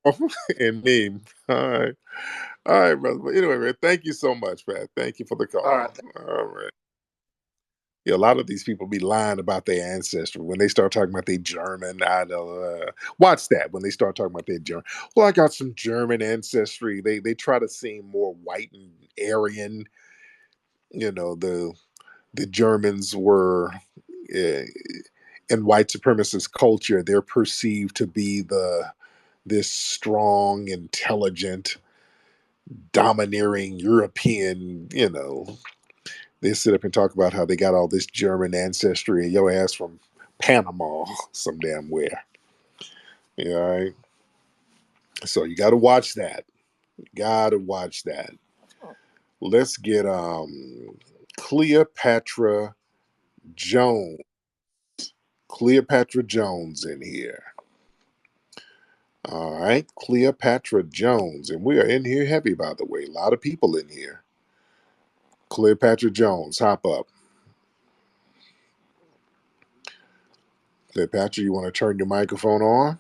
uno and me. All right, brother. But anyway, man, thank you so much, man. Thank you for the All call. right. All right. Yeah, a lot of these people be lying about their ancestry when they start talking about their German. I know. Watch that when they start talking about their German. Well, I got some German ancestry. They try to seem more white and Aryan. The Germans were uh, in white supremacist culture. They're perceived to be this strong, intelligent, domineering European. They sit up and talk about how they got all this German ancestry and your ass from Panama, some damn where. Yeah, all right. So you got to watch that. You got to watch that. Let's get Cleopatra Jones. Cleopatra Jones in here. All right, Cleopatra Jones, and we are in here heavy, by the way. A lot of people in here. Cleopatra Jones, hop up. Cleopatra, you want to turn your microphone on?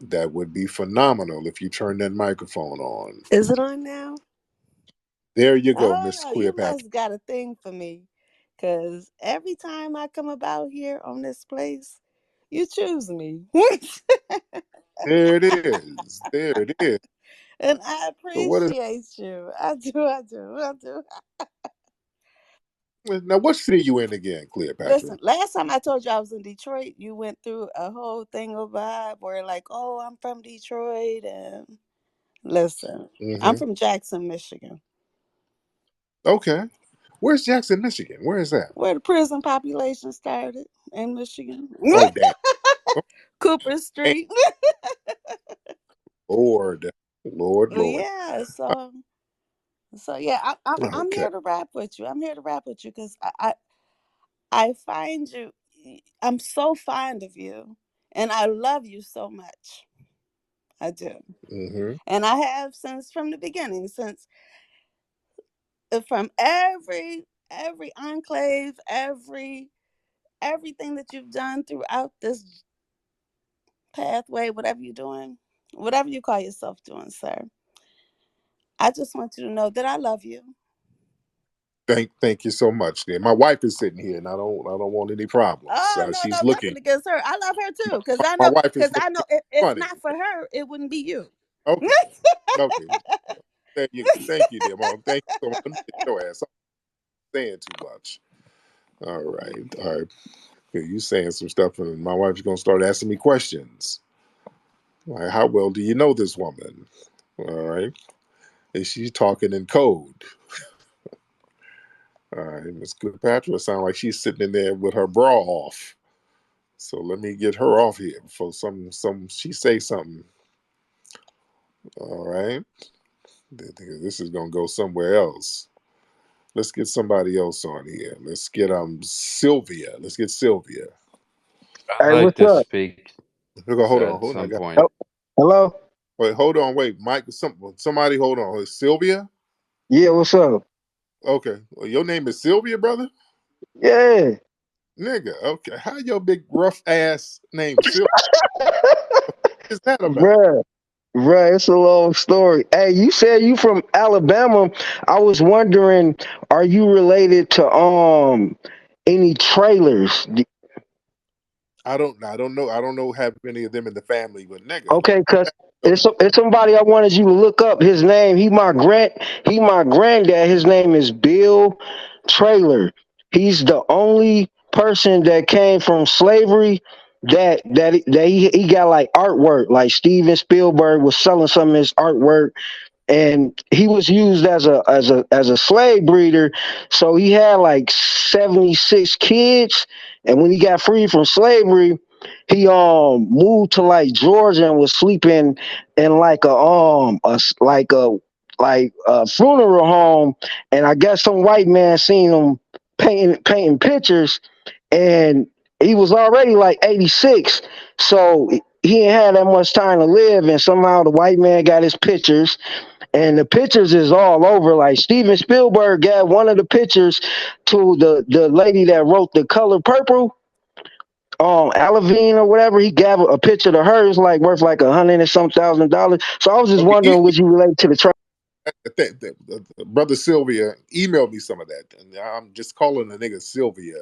That would be phenomenal if you turn that microphone on. Is it on now? There you go, Miss Oh, you Cleopatra. must got a thing for me. Because every time I come about here on this place, you choose me. There it is. There it is. And I So what is appreciate you. I do. now? What city you in again, Cleopatra? Listen, last time I told you I was in Detroit, you went through a whole thing of vibe where like, oh, I'm from Detroit. And listen, I'm Mm-hmm. from Jackson, Michigan, Okay. Where's Jackson, Michigan? Where is that? where the prison population started in Michigan. Oh, damn. Oh, Cooper damn. Street. Lord, Lord, Lord. Yeah, so yeah, I'm Okay. here to rap with you. I'm here to rap with you because I find you. I'm so fond of you, and I love you so much. I do, Mm-hmm. and I have since from the beginning, since from every enclave, everything that you've done throughout this pathway, whatever you're doing, whatever you call yourself doing, sir. I just want you to know that I love you. Thank you so much. Dear. My wife is sitting here, and I don't want any problems. Oh no, She's nothing looking. against her. I love her too, because I My know, wife is because I looking know, if funny. not for her, it wouldn't be you. Okay. Okay. Thank you, dear mom. Thank you so much. Let me get your ass. I'm saying too much. All right. All right. Okay, you saying some stuff, and my wife's gonna start asking me questions. Like, how well do you know this woman? All right. Is she talking in code? All right, Miss Cleopatra sounds like she's sitting in there with her bra off. So let me get her off here before she say something. All right. This is gonna go somewhere else. Let's get somebody else on here. Let's get Sylvia. Let's get Sylvia. I'd Hey, like what's to up? speak Hold on, at hold on. I some got point. Hello? wait, hold on, wait, Mike. Somebody hold on. Sylvia? Yeah, what's up? Okay. Well, your name is Sylvia, brother? Yeah. Nigga, okay. How your big rough ass name Sylvia? What is that about? Bruh. Bruh, it's a long story. Hey, you said you from Alabama. I was wondering, are you related to any trailers? I don't know. I don't know have any of them in the family, but nigga. Okay, cause So, it's somebody I wanted you to look up. His name, he my granddad. His name is Bill Trailer. He's the only person that came from slavery that he got like artwork. Like Steven Spielberg was selling some of his artwork, and he was used as a slave breeder. So he had like 76 kids, and when he got free from slavery, he moved to like Georgia and was sleeping in like a funeral home. And I guess some white man seen him painting pictures, and he was already like 86, so he ain't had that much time to live, and somehow the white man got his pictures, and the pictures is all over. Like Steven Spielberg gave one of the pictures to the lady that wrote The Color Purple, Alavine or whatever. He gave a picture to her. It's like worth like $100 and some $1,000. So I was just Okay, wondering, would you relate to the track? Brother Sylvia, email me some of that. And I'm just calling the nigga Sylvia.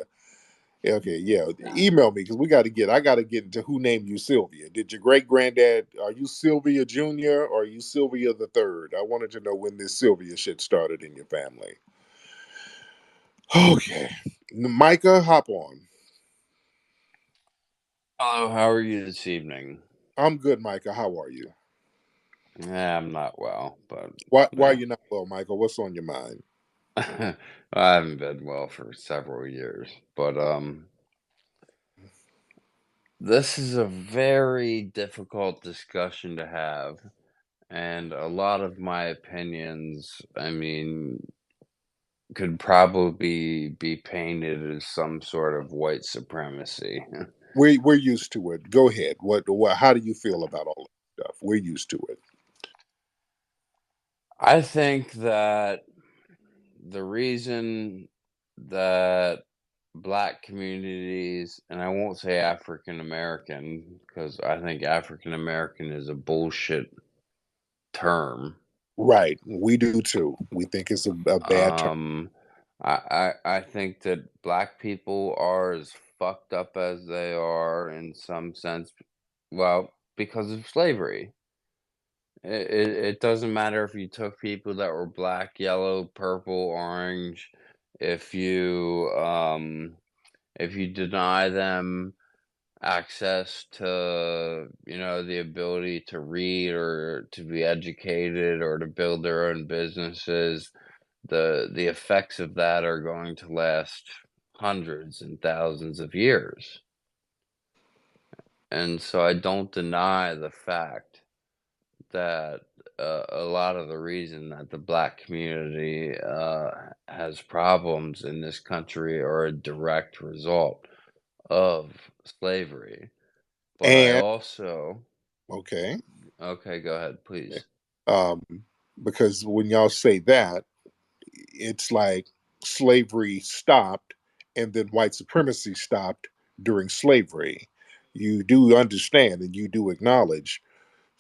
Okay, yeah, email me because I got to get into who named you Sylvia. Did your great granddad? Are you Sylvia Junior or are you Sylvia the Third? I wanted to know when this Sylvia shit started in your family. Okay, Micah, hop on. Hello, how are you this evening? I'm good, Micah. How are you? I'm not well, but Why are you not well, Michael? What's on your mind? I haven't been well for several years. But this is a very difficult discussion to have, and a lot of my opinions, I mean, could probably be painted as some sort of white supremacy. We're used to it. Go ahead. What? How do you feel about all that stuff? We're used to it. I think that the reason that black communities, and I won't say African American because I think African American is a bullshit term. Right. We do too. We think it's a bad term. I think that black people are as fucked up as they are in some sense, well, because of slavery. It doesn't matter if you took people that were black, yellow, purple, orange, if you if you deny them access to, the ability to read or to be educated or to build their own businesses, the effects of that are going to last hundreds and thousands of years. And so I don't deny the fact that a lot of the reason that the black community has problems in this country are a direct result of slavery. But I And also, okay, okay, go ahead, please. um, because when y'all say that, it's like slavery stopped, and then white supremacy stopped during slavery. You do understand, and you do acknowledge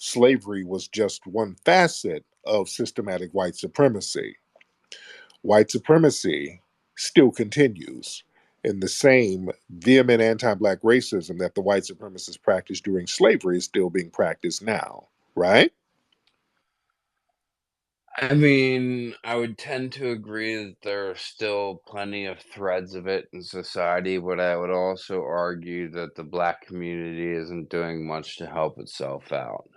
slavery was just one facet of systematic white supremacy. White supremacy still continues, and the same vehement anti-black racism that the white supremacists practiced during slavery is still being practiced now, right? I mean, I would tend to agree that there are still plenty of threads of it in society, but I would also argue that the black community isn't doing much to help itself out.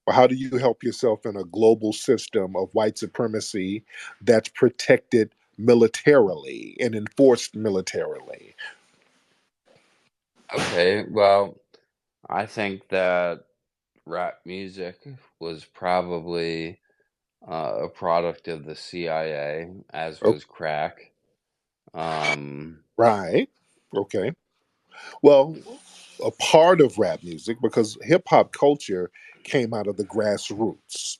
Or how do you help yourself in a global system of white supremacy that's protected militarily and enforced militarily? Okay, well, I think that rap music was probably a product of the CIA, as Oh, was crack. Um, right. Okay. Well, a part of rap music, because hip hop culture came out of the grassroots.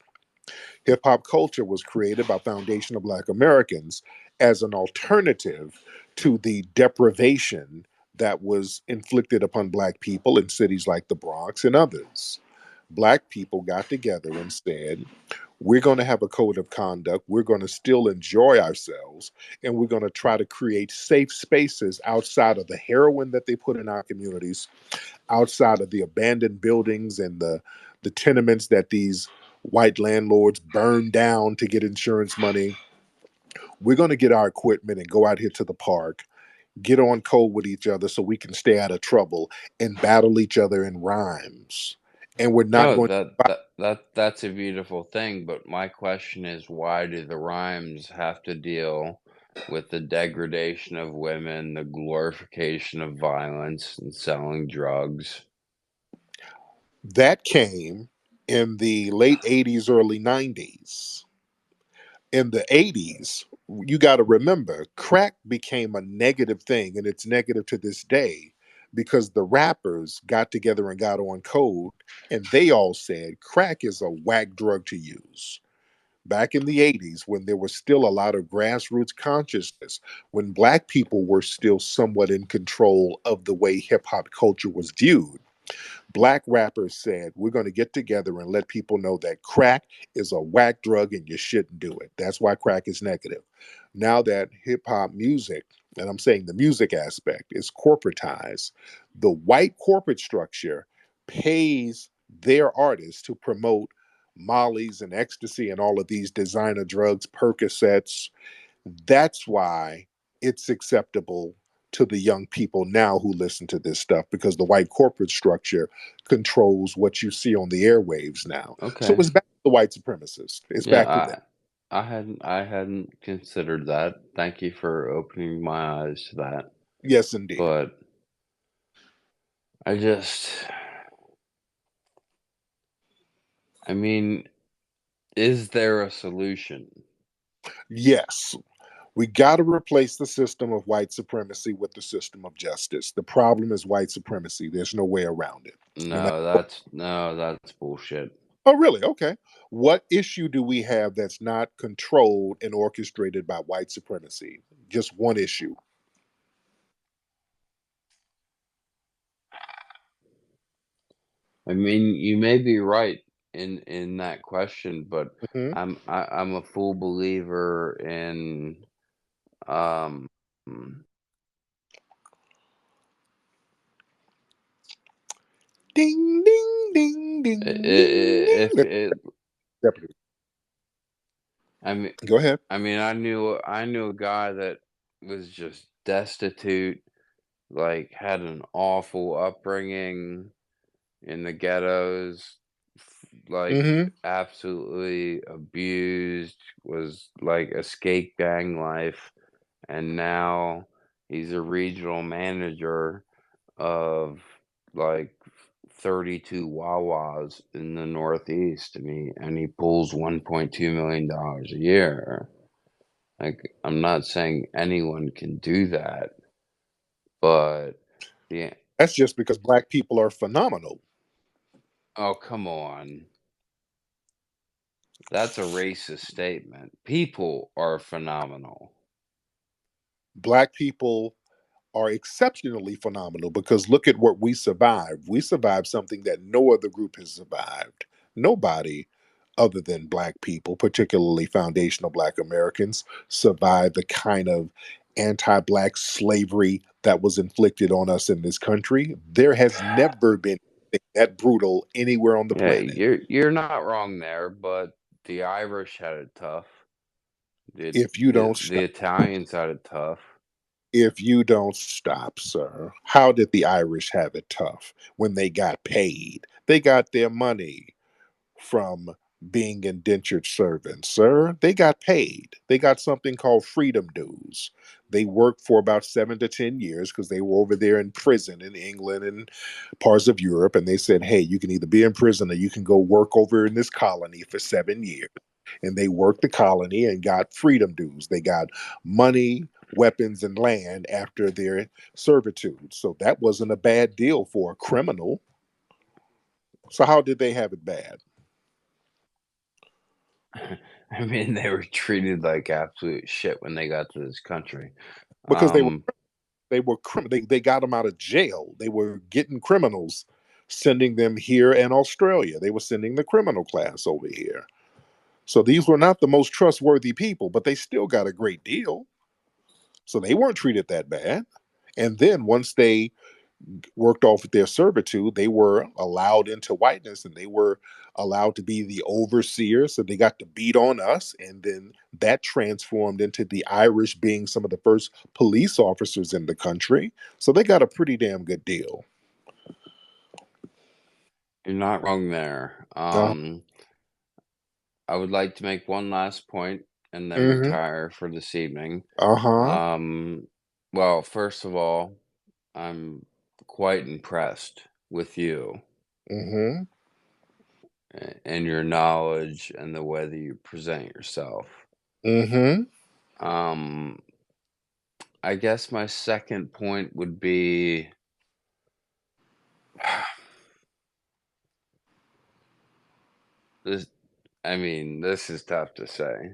Hip hop culture was created by foundational Black Americans as an alternative to the deprivation that was inflicted upon Black people in cities like the Bronx and others. Black people got together and said, we're going to have a code of conduct. We're going to still enjoy ourselves. And we're going to try to create safe spaces outside of the heroin that they put in our communities, outside of the abandoned buildings and the tenements that these white landlords burn down to get insurance money. We're going to get our equipment and go out here to the park, get on code with each other so we can stay out of trouble and battle each other in rhymes. And we're not No, going that's a beautiful thing, but my question is, why do the rhymes have to deal with the degradation of women, the glorification of violence, and selling drugs? that came in the late 80s, early 90s. In the 80s, you got to remember, crack became a negative thing, and it's negative to this day because the rappers got together and got on code, and they all said crack is a whack drug to use. Back in the 80s, when there was still a lot of grassroots consciousness, when black people were still somewhat in control of the way hip hop culture was viewed, black rappers said, we're going to get together and let people know that crack is a whack drug and you shouldn't do it. That's why crack is negative. Now that hip hop music, and I'm saying the music aspect, is corporatized, the white corporate structure pays their artists to promote mollies and ecstasy and all of these designer drugs, Percocets. That's why it's acceptable to the young people now who listen to this stuff, because the white corporate structure controls what you see on the airwaves now. So Okay. it's back to the white supremacists. It's Yeah, back to them. I hadn't considered that. Thank you for opening my eyes to that. Yes, indeed. But I just, I mean, is there a solution? Yes. We got to replace the system of white supremacy with the system of justice. The problem is white supremacy. There's no way around it. No matter. No, that's bullshit. Oh, really? Okay. What issue do we have that's not controlled and orchestrated by white supremacy? Just one issue. I mean, you may be right in that question, but Mhm. I'm a full believer in um Ding, ding, ding, ding, ding, ding. if Let's it separate. I mean Go ahead. I knew a guy that was just destitute, like had an awful upbringing in the ghettos, like Mm-hmm. absolutely abused, was like escape gang life, and now he's a regional manager of like 32 Wawas in the Northeast, and he pulls $1.2 million a year. Like, I'm not saying anyone can do that, but the That's just because black people are phenomenal. oh, come on. That's a racist statement. People are phenomenal. Black people are exceptionally phenomenal because look at what we survived. We survived something that no other group has survived. Nobody other than black people, particularly foundational black Americans, survived the kind of anti black slavery that was inflicted on us in this country. There has never been anything that brutal anywhere on the Yeah, planet. you're not wrong there, but the Irish had it tough. The If you the don't the stop, Italians had it tough. if you don't stop, sir, how did the Irish have it tough when they got paid? They got their money from being indentured servants, sir. They got paid. They got something called freedom dues. They worked for about 7 to 10 years because they were over there in prison in England and parts of Europe. And they said, hey, you can either be in prison or you can go work over in this colony for 7 years. And they worked the colony and got freedom dues. They got money, weapons, and land after their servitude. So that wasn't a bad deal for a criminal. So how did they have it bad? I mean, they were treated like absolute shit when they got to this country. Because Um, they got them out of jail. They were getting criminals, sending them here in Australia. They were sending the criminal class over here. So these were not the most trustworthy people, but they still got a great deal. So they weren't treated that bad. And then once they worked off their servitude, they were allowed into whiteness and they were allowed to be the overseers. So they got to beat on us. And then that transformed into the Irish being some of the first police officers in the country. So they got a pretty damn good deal. You're not wrong there. Uh, I would like to make one last point and then mm-hmm. retire for this evening. Uh-huh. Well, first of all, I'm quite impressed with you Mm-hmm. and your knowledge and the way that you present yourself. Mm-hmm. Um, I guess my second point would be this. I mean, this is tough to say.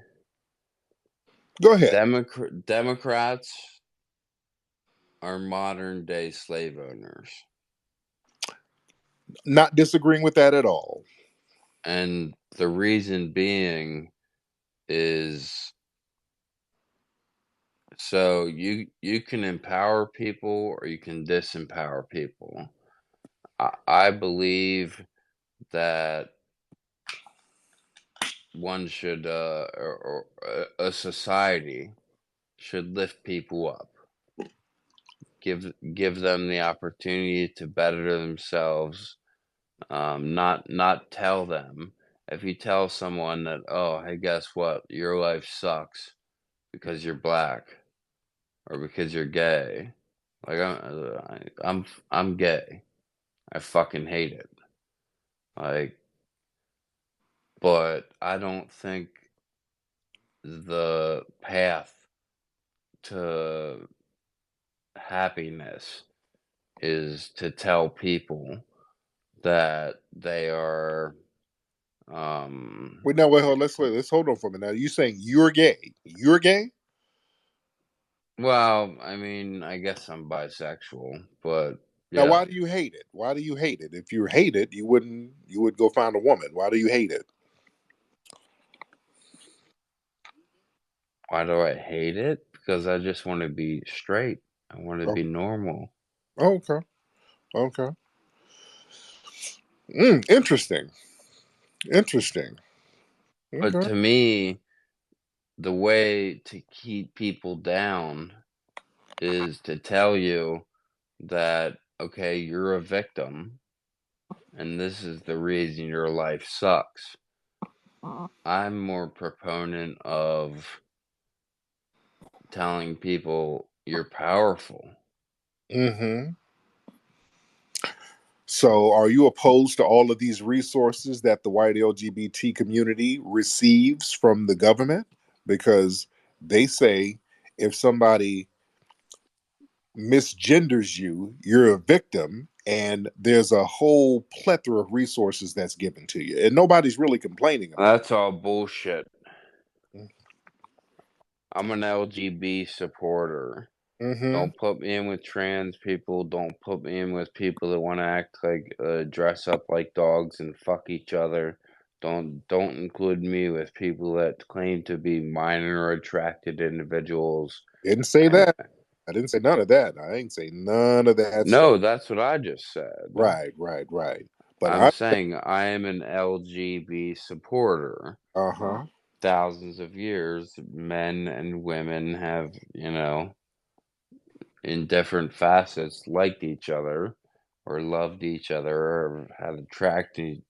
Go ahead. Democrats are modern day slave owners. Not disagreeing with that at all. And the reason being is so you can empower people or you can disempower people. I believe that one should or a society should lift people up, give them the opportunity to better themselves. Not tell them. If you tell someone that, oh, hey, guess what, your life sucks because you're black or because you're gay, like I'm gay, I fucking hate it, like, but I don't think the path to happiness is to tell people that they are Wait, now, let's hold on for a minute. Now, you saying you're gay? You're gay? well, I mean, I guess I'm bisexual, but Now, yeah. why do you hate it? Why do you hate it? If you hate it, you wouldn't. You would go find a woman. Why do you hate it? Why do I hate it? Because I just want to be straight. I want to Oh, be normal. okay, okay. Interesting. Interesting. But Okay. to me, the way to keep people down is to tell you that, okay, you're a victim and this is the reason your life sucks. I'm more proponent of telling people you're powerful. Mm-hmm. So, are you opposed to all of these resources that the white LGBT community receives from the government? Because they say if somebody misgenders you, you're a victim, and there's a whole plethora of resources that's given to you, and nobody's really complaining about That's all bullshit. it. I'm an LGB supporter. Mm-hmm. Don't put me in with trans people. Don't put me in with people that want to act like dress up like dogs and fuck each other. Don't include me with people that claim to be minor attracted individuals. Didn't say And that. I didn't say none of that. I ain't say none of that stuff. no, that's what I just said. Right, right, right. But I'm I, saying I am an LGB supporter. uh-huh. Thousands of years, men and women have, in different facets liked each other or loved each other or had attraction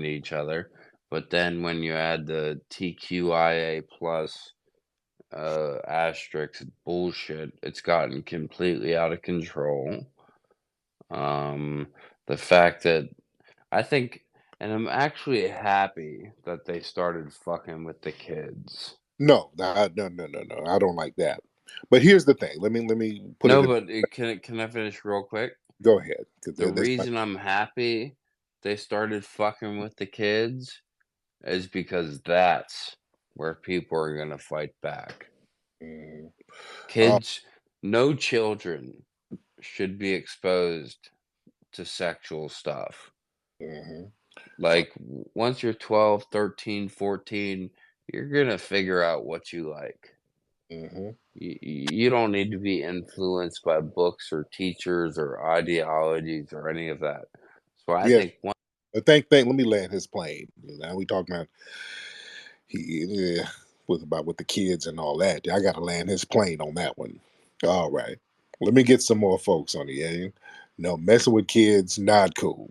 to each other. But then when you add the TQIA plus asterisk bullshit, it's gotten completely out of control. Um, the fact that I think, and I'm actually happy that they started fucking with the kids. No, no, no, no, no. I don't like that. But here's the thing. Let me put it No, in. but can I finish real quick? Go ahead, because The this might. reason I'm happy they started fucking with the kids is because that's where people are gonna fight back. Mm, uh, Kids, no children should be exposed to sexual stuff. mhm. Like, once you're 12, 13, 14, you're gonna figure out what you like. Mm-hmm. You don't need to be influenced by books or teachers or ideologies or any of that. So I Yeah. think one. Let me land his plane. Now we talking about with the kids and all that. I got to land his plane on that one. All right. Let me get some more folks on the end. No, messing with kids, not cool.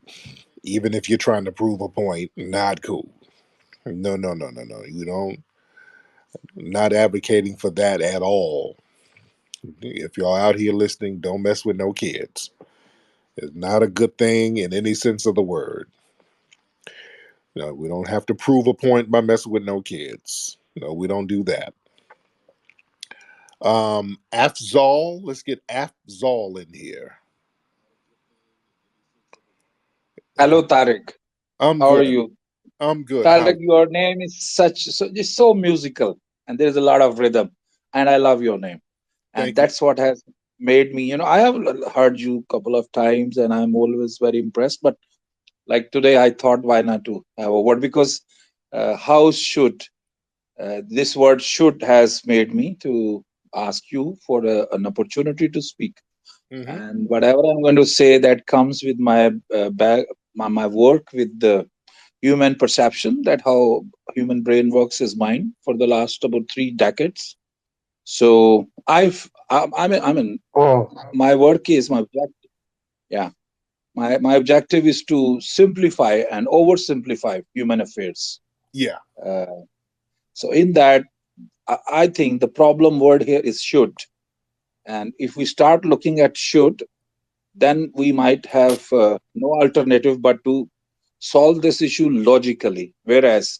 Even if you're trying to prove a point, not cool. No, no, no, no, no. You don't. Not advocating for that at all. If y'all out here listening, don't mess with no kids. It's not a good thing in any sense of the word. No, we don't have to prove a point by messing with no kids. No, we don't do that. Afzal, let's get Afzal in here. Hello, Tariq. I'm How are good. you? I'm good. How? Tariq, your name is it's so musical, and there's a lot of rhythm, and I love your name, and Thank you. that's what has made me. I have heard you a couple of times, and I'm always very impressed. But like today, I thought, why not to have a word? Because how should this word should has made me to ask you for an opportunity to speak, Mm-hmm. and whatever I'm going to say that comes with my my work with the human perception, that how human brain works is mine for the last about 3 decades. So I mean Oh, my work is my objective. Yeah, my objective is to simplify and oversimplify human affairs. Yeah. uh, so in that, I think the problem word here is should, and if we start looking at should, then we might have no alternative but to solve this issue logically, whereas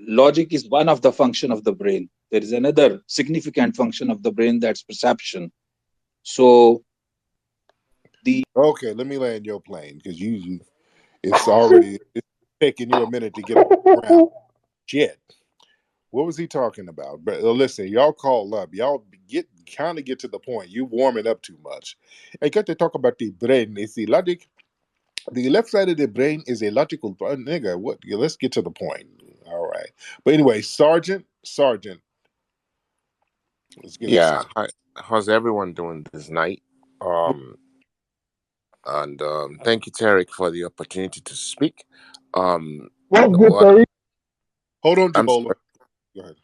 logic is one of the function of the brain. There is another significant function of the brain, that's perception. So the Okay, let me land your plane because it's taking you a minute to get off the ground. Shit. What was he talking about? But listen, y'all call up. Y'all get to the point. You warming up too much. I got to talk about the brain. It's the logic. The left side of the brain is a logical nigga. What? Yeah, let's get to the point. All right. But anyway, Sergeant, let's get Yeah, how's everyone doing this night? Um, and thank you, Tariq, for the opportunity to speak. Um, what's good, what Tariq? hold on, I'm Jabola. sorry. Go ahead.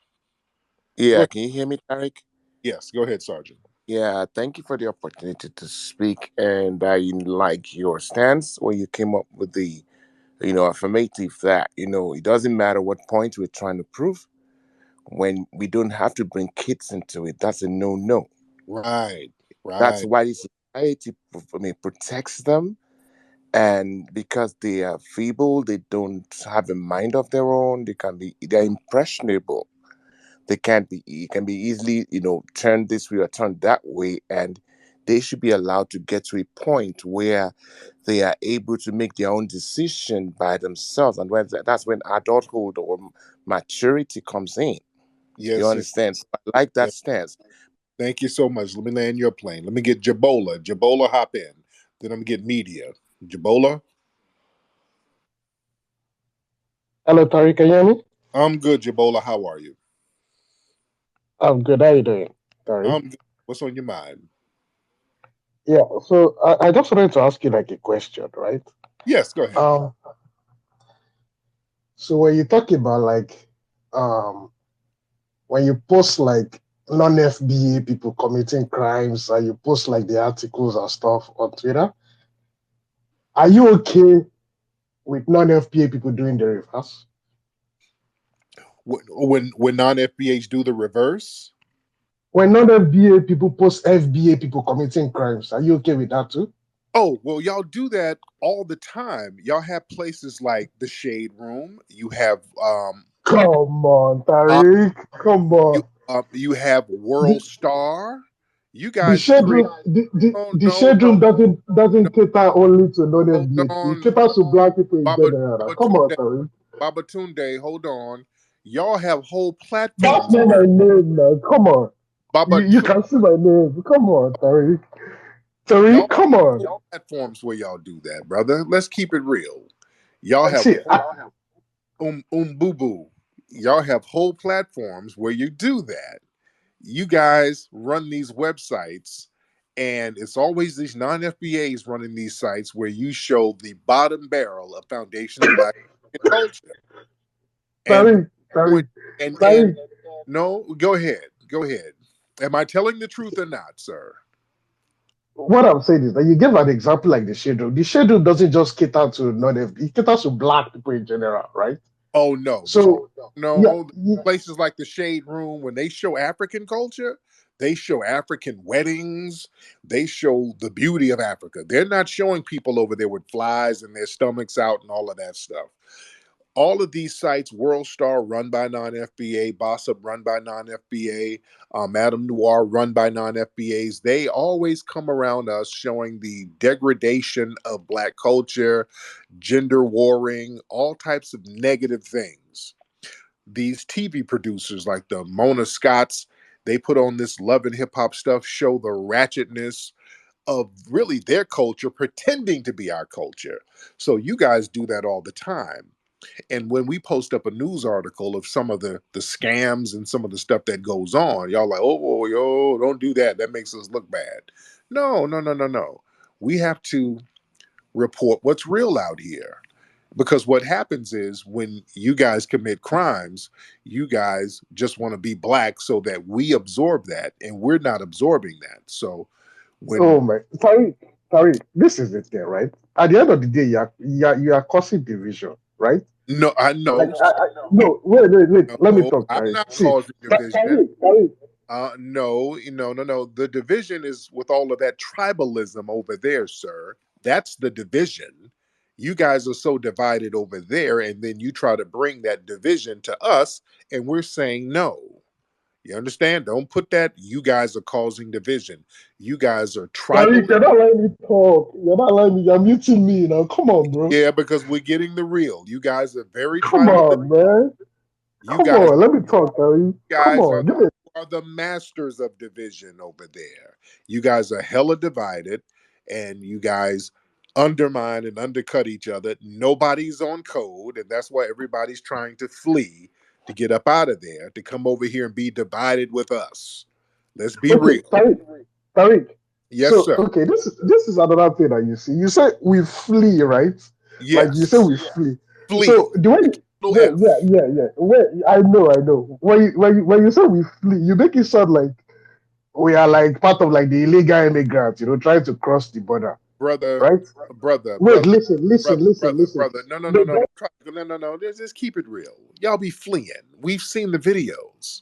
Go Yeah, ahead. can you hear me, Tariq? Yes, go ahead, Sergeant. Yeah, thank you for the opportunity to speak, and I like your stance when you came up with the, affirmative that it doesn't matter what point we're trying to prove when we don't have to bring kids into it. That's a no. Right. That's Right. why the society, protects them. And because they are feeble, they don't have a mind of their own. They're impressionable. They can't be it can be easily turned this way or turned that way, and they should be allowed to get to a point where they are able to make their own decision by themselves, and that's when adulthood or maturity comes in. You Yes, sir. understand? So I like that Yeah. stance. Thank you so much. Let me land your plane. Let me get Jabola. Jabola, hop in. Then I'm gonna get media. Jabola, Hello, Tariq. Can you hear me? I'm good. Jabola, how are you? I'm good. How you doing, Tariq? I'm good. What's on your mind? Yeah. So I just wanted to ask you like a question, right? Yes, go ahead. Um. So when you talk about like, um, when you post like non-FBA people committing crimes and you post like the articles and stuff on Twitter, are you okay with non-FBA people doing the reverse? When non-FBH do the reverse. When non-FBA people post FBA people committing crimes, are you okay with that too? Oh, well, y'all do that all the time. Y'all have places like the Shade Room. You have Come on, uh, Tariq. Come on. you have The, World Star. You the guys shade create room, the no shade no room doesn't cater only to hold non-FBA. It on. caters to black people in Baba general. Baba Come on, Tunde, Tariq. Baba Tunde, hold on. Y'all have whole That's platforms not my where name, man. Come on. Baba You Tunde, can see my name. Come on, Tariq. Tariq, y'all come have on. whole platforms where y'all do that, brother. Let's keep it real. Y'all have See, whole boo boo. Y'all have whole platforms where you do that. You guys run these websites, and it's always these non-FBAs running these sites where you show the bottom barrel of foundation of black culture. And Tariq, when Tariq, and Tariq. no, go ahead, go ahead. Am I telling the truth or not, sir? What I'm saying is that you give an example like the schedule. The schedule doesn't just cater to non-FB, it caters to black people in general, right? Oh no, So yeah, no. Places like the Shade Room, when they show African culture, they show African weddings. They show the beauty of Africa. They're not showing people over there with flies and their stomachs out and all of that stuff. All of these sites, World Star run by non-FBA, Boss Up run by non-FBA, Madame Noir run by non-FBAs, they always come around us showing the degradation of black culture, gender warring, all types of negative things. These TV producers like the Mona Scotts, they put on this love and hip hop stuff, show the ratchetness of really their culture pretending to be our culture. So you guys do that all the time. And when we post up a news article of some of the scams and some of the stuff that goes on, y'all like, oh, yo, don't do that. That makes us look bad. No, no, no, no, no. We have to report what's real out here. Because what happens is when you guys commit crimes, you guys just want to be black so that we absorb that, and we're not absorbing that. So oh when my Tariq, Tariq, this is it there, right? At the end of the day, you are causing division, right? no, I Like know, no, wait. Let me no, talk, I'm Tariq. not See, causing division. Tariq, No, no. The division is with all of that tribalism over there, sir. That's the division. You guys are so divided over there, and then you try to bring that division to us, and we're saying no. You understand? Don't put that. You guys are causing division. You guys are tribal. Tariq, you're not letting me talk. You're not letting me. You're muting me now. Come on, bro. Yeah, because we're getting the real. You guys are very Come tribalistic. on, man. You Come guys on. Let me talk, Tariq. Come guys on. Give me. are the masters of division over there. You guys are hella divided, and you guys undermine and undercut each other. Nobody's on code, and that's why everybody's trying to flee to get up out of there to come over here and be divided with us. Let's be Okay, real. Tariq. Yes, So sir. okay, this is another thing that you see. You say we flee, right? Like you say Yes. we flee. So Flee. the way The capital F. yeah. Wait, I know. When you say we flee, you make it sound like we are like part of like the illegal immigrants, trying to cross the border, Brother, right? brother, Wait, brother, listen. brother. No, no, no, No, no. Don't try. No, no, no. Just keep it real. Y'all be fleeing. We've seen the videos.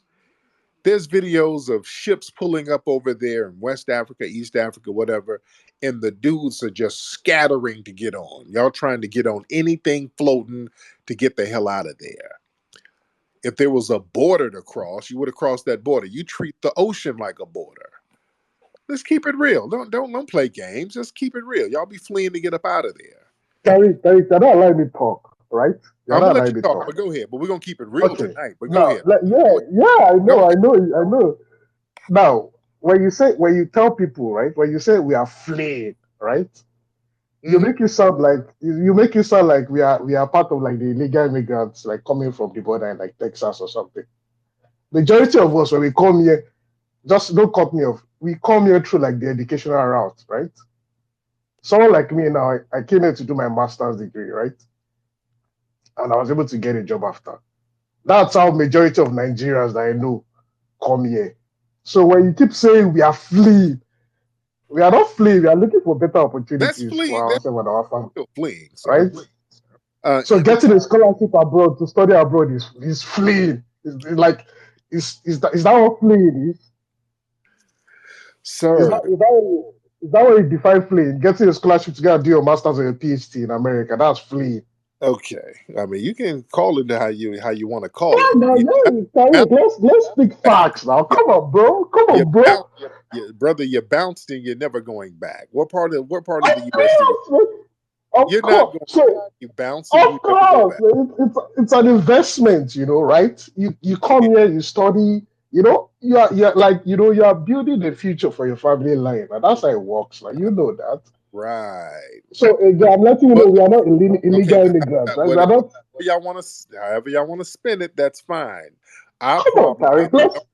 There's videos of ships pulling up over there in West Africa, East Africa, whatever, and the dudes are just scattering to get on. Y'all trying to get on anything floating to get the hell out of there. If there was a border to cross, you would have crossed that border. You treat the ocean like a border. Let's keep it real. Don't play games. Just keep it real. Y'all be fleeing to get up out of there. Tariq, you're not allowing me talk, right? You're I'm not gonna let you allowing me talk, talk. but go ahead. But we're gonna keep it real Okay. tonight. But go Now, ahead. Go ahead. yeah, I Go know, I ahead. know, I know. Now, when you tell people, right, when you say we are fleeing, right, you Hmm. make it sound like you make it sound like we are part of like the illegal immigrants like coming from the border in like Texas or something. Majority of us when we come here, just don't cut me off. We come here through like the educational route, right? Someone like me now, I came here to do my master's degree, right? And I was able to get a job after. That's how majority of Nigerians that I know come here. So when you keep saying we are fleeing, we are not fleeing. We are looking for better That's opportunities for fleeing. That's ourselves and our family, still fleeing, sir. right? So But getting a scholarship abroad to study abroad is fleeing. It's like is that what fleeing is? Is sir, that is that is that what you define fleeing? Getting a scholarship to go and do your masters or your PhD in America, that's fleeing. okay. I mean, you can call it how you want to call Yeah, it. no, yeah, Bounce, Tariq, let's speak facts now. you, Come on, bro. Come you on, bounce, bro. brother. You bounced and you're never going back. What part of the U.S. did you? Of course, of You're not course. going. So You bounce and you of never go course, back. it's an investment, right? You come here, you study, you're like you are building the future for your family life, and that's how it works. Like you know that. Right. So again, I'm letting you know But we are not okay, illegal immigrants, right? We are whatever not. y'all want to, however y'all want to spin it, that's fine. Our Come on, problem is Tariq. we don't.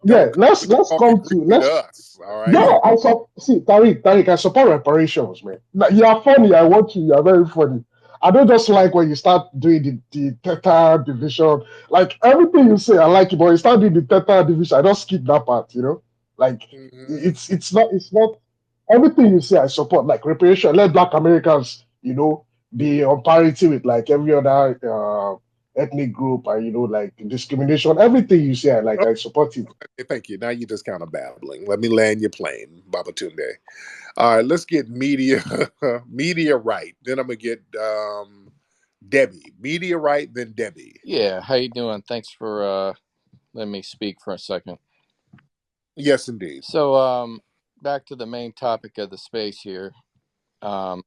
Yeah, let's We're talking come to really to let's us. All right. yeah, see Tariq, I support reparations, man. Like, you are funny, I want you are very funny. I don't just like when you start doing the theta division. Like everything you say, I like it, but you start doing the theta division, I don't skip that part, you know. Like Mhm. it's not everything you say I support, like reparation, let black Americans, be on parity with like every other ethnic group, and like discrimination, everything you say, like I support it. Okay, thank you. Now you're just kind of babbling. Let me land your plane, Baba Tunde. All right, let's get media media right. Then I'm gonna get Debbie. Media right, then Debbie. Yeah, how you doing? Thanks for letting me speak for a second. Yes, indeed. So, back to the main topic of the space here. Um,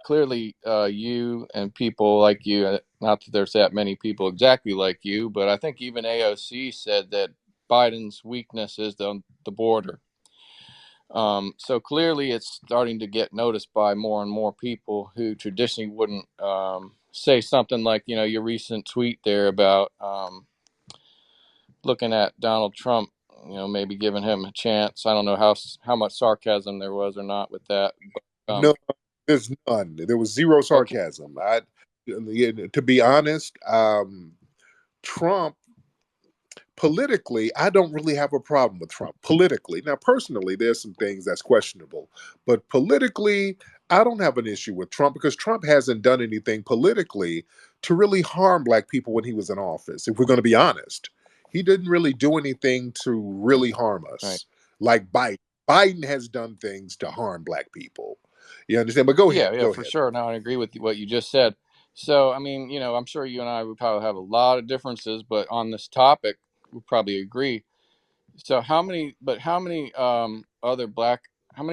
Clearly, you and people like you, not that there's that many people exactly like you, but I think even AOC said that Biden's weakness is the border. So clearly, it's starting to get noticed by more and more people who traditionally wouldn't say something like, your recent tweet there about looking at Donald Trump, maybe giving him a chance. I don't know how much sarcasm there was or not with that. But, No, there's none. There was zero okay. sarcasm. To be honest, Trump politically, I don't really have a problem with Trump politically. Now, personally, there's some things that's questionable, but politically, I don't have an issue with Trump because Trump hasn't done anything politically to really harm black people when he was in office. If we're going to be honest, he didn't really do anything to really harm Right. us like Biden. Biden has done things to harm black people. You understand? But go ahead. Yeah, Go for ahead. sure. No, I agree with what you just said. So, I mean, I'm sure you and I would probably have a lot of differences, but on this topic, we probably agree. So, how many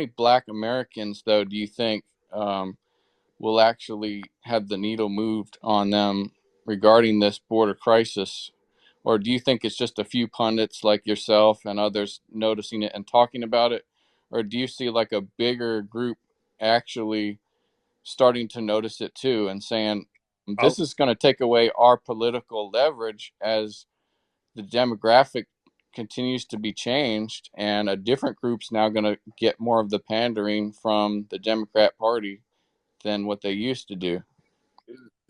black Americans, though, do you think will actually have the needle moved on them regarding this border crisis? Or do you think it's just a few pundits like yourself and others noticing it and talking about it? Or do you see like a bigger group actually starting to notice it too and saying, Oh, this is going to take away our political leverage as the demographic continues to be changed and a different group's now going to get more of the pandering from the Democrat Party than what they used to do?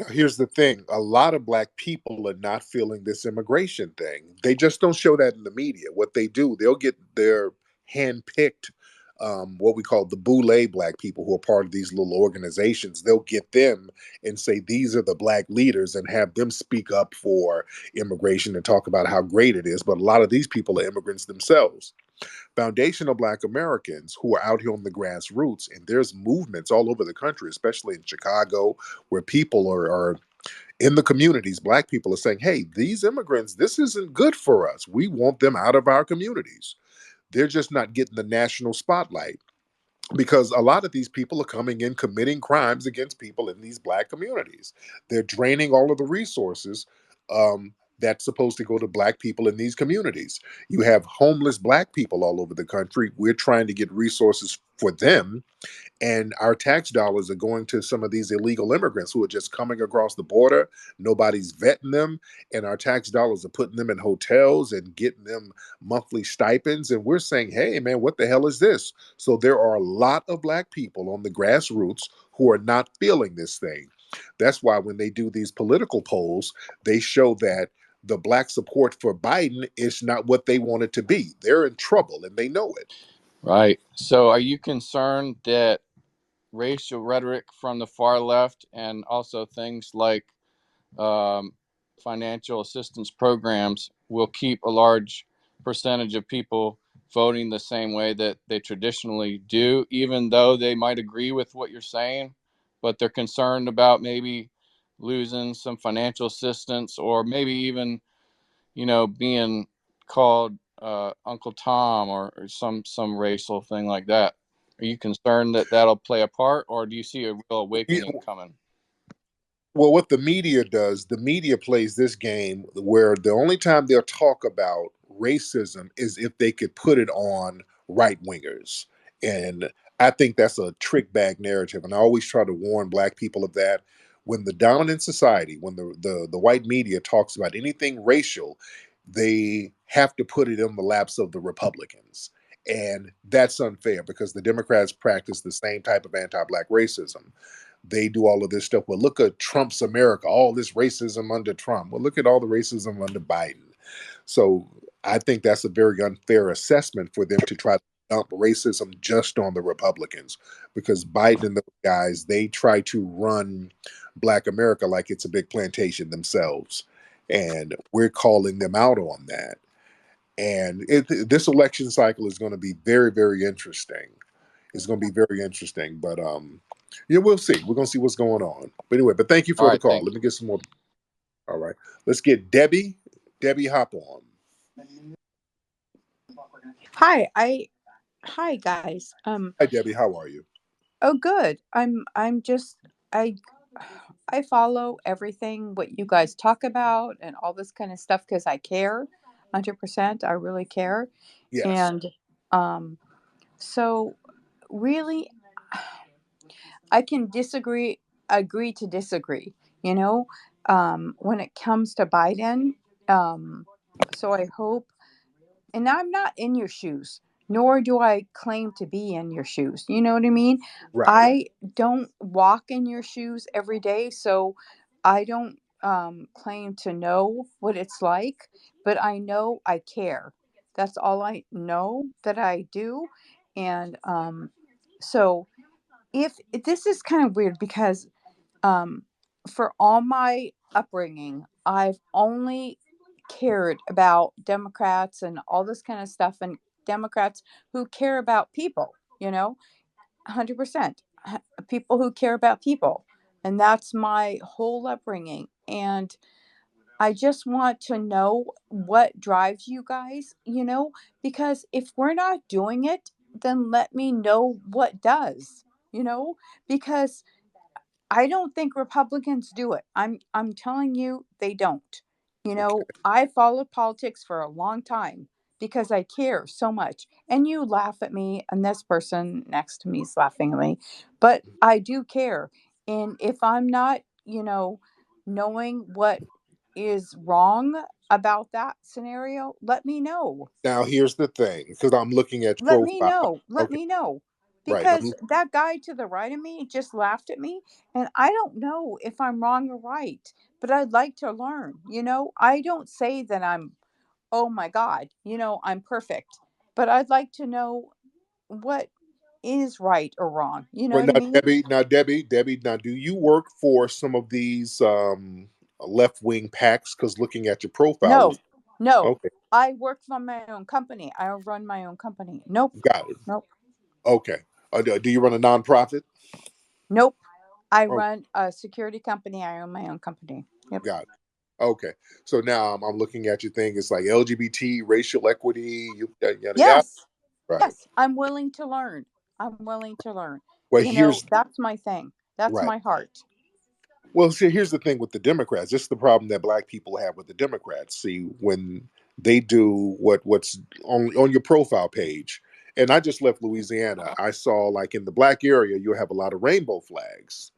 here's the thing: a lot of black people are not feeling this immigration thing. They just don't show that in the media. What they do, they'll get their hand-picked, what we call the boule black people who are part of these little organizations. They'll get them and say these are the black leaders and have them speak up for immigration and talk about how great it is. But a lot of these people are immigrants themselves. Foundational black Americans who are out here on the grassroots, and there's movements all over the country, especially in Chicago, where people are in the communities. Black people are saying, hey, these immigrants, this isn't good for us. We want them out of our communities. They're just not getting the national spotlight because a lot of these people are coming in committing crimes against people in these black communities. They're draining all of the resources that's supposed to go to black people in these communities. You have homeless black people all over the country. We're trying to get resources for them, and our tax dollars are going to some of these illegal immigrants who are just coming across the border. Nobody's vetting them, and our tax dollars are putting them in hotels and getting them monthly stipends. And we're saying, hey, man, what the hell is this? So there are a lot of black people on the grassroots who are not feeling this thing. That's why when they do these political polls, they show that the black support for Biden is not what they want it to be. They're in trouble and they know it. Right. So are you concerned that racial rhetoric from the far left and also things like um, financial assistance programs will keep a large percentage of people voting the same way that they traditionally do, even though they might agree with what you're saying, but they're concerned about maybe losing some financial assistance or maybe even, being called Uncle Tom or some racial thing like that. Are you concerned that that'll play a part, or do you see a real awakening coming? Well, what the media does, the media plays this game where the only time they'll talk about racism is if they could put it on right wingers. And I think that's a trick bag narrative. And I always try to warn black people of that. When the dominant society, when the white media talks about anything racial, they have to put it in the laps of the Republicans. And that's unfair because the Democrats practice the same type of anti Black racism. They do all of this stuff. Well, look at Trump's America, all this racism under Trump. Well, look at all the racism under Biden. So I think that's a very unfair assessment for them to try to dump racism just on the Republicans because Biden and those guys, they try to run Black America like it's a big plantation themselves. And we're calling them out on that. And this election cycle is going to be very, very interesting. It's going to be very interesting. But yeah, we'll see. We're going to see what's going on. But anyway, but thank you All for the right, call. thank Let you. me get some more. All right. Let's get Debbie. Debbie, hop on. Hi, hi guys. Hi, Debbie. How are you? Oh good. I'm just I I follow everything what you guys talk about and all this kind of stuff because I care 100%. I really care. Yes. And um so really I can agree to disagree, you know, when it comes to Biden. Um so I hope, and I'm not in your shoes, nor do I claim to be in your shoes. You know what I mean? Right. I don't walk in your shoes every day, so I don't claim to know what it's like, but I know I care. That's all I know that I do. And so, if this is kind of weird because um, for all my upbringing, I've only cared about Democrats and all this kind of stuff, and Democrats who care about people, 100%. People who care about people. And that's my whole upbringing. And I just want to know what drives you guys, because if we're not doing it, then let me know what does, because I don't think Republicans do it. I'm telling you they don't. Okay. I followed politics for a long time because I care so much. And you laugh at me and this person next to me is laughing at me, but I do care. And if I'm not, knowing what is wrong about that scenario, let me know. Now, here's the thing because I'm looking at Let me profile. know. Let Okay. me know. Right. Because that guy to the right of me just laughed at me. And I don't know if I'm wrong or right, but I'd like to learn. I don't say that I'm, oh my God, I'm perfect. But I'd like to know what is right or wrong. You know Right what I now, mean? Debbie, now, do you work for some of these left wing packs? Because looking at your profile, No, no. okay, I work for my own company. I run my own company. Nope. got it. Nope. Okay. Do you run a nonprofit? Nope. I Oh, run a security company. I own my own company. Yep. got it. Okay. So now I'm looking at your thing. It's like LGBT, racial equity, yada, yada, yada. Yes. Right. Yes. I'm willing to learn. I'm willing to learn. Well, here's That's my thing. That's right. my heart. Well, see, here's the thing with the Democrats. This is the problem that Black people have with the Democrats. See, when they do what's on your profile page, and I just left Louisiana, I saw like in the Black area, you have a lot of rainbow flags.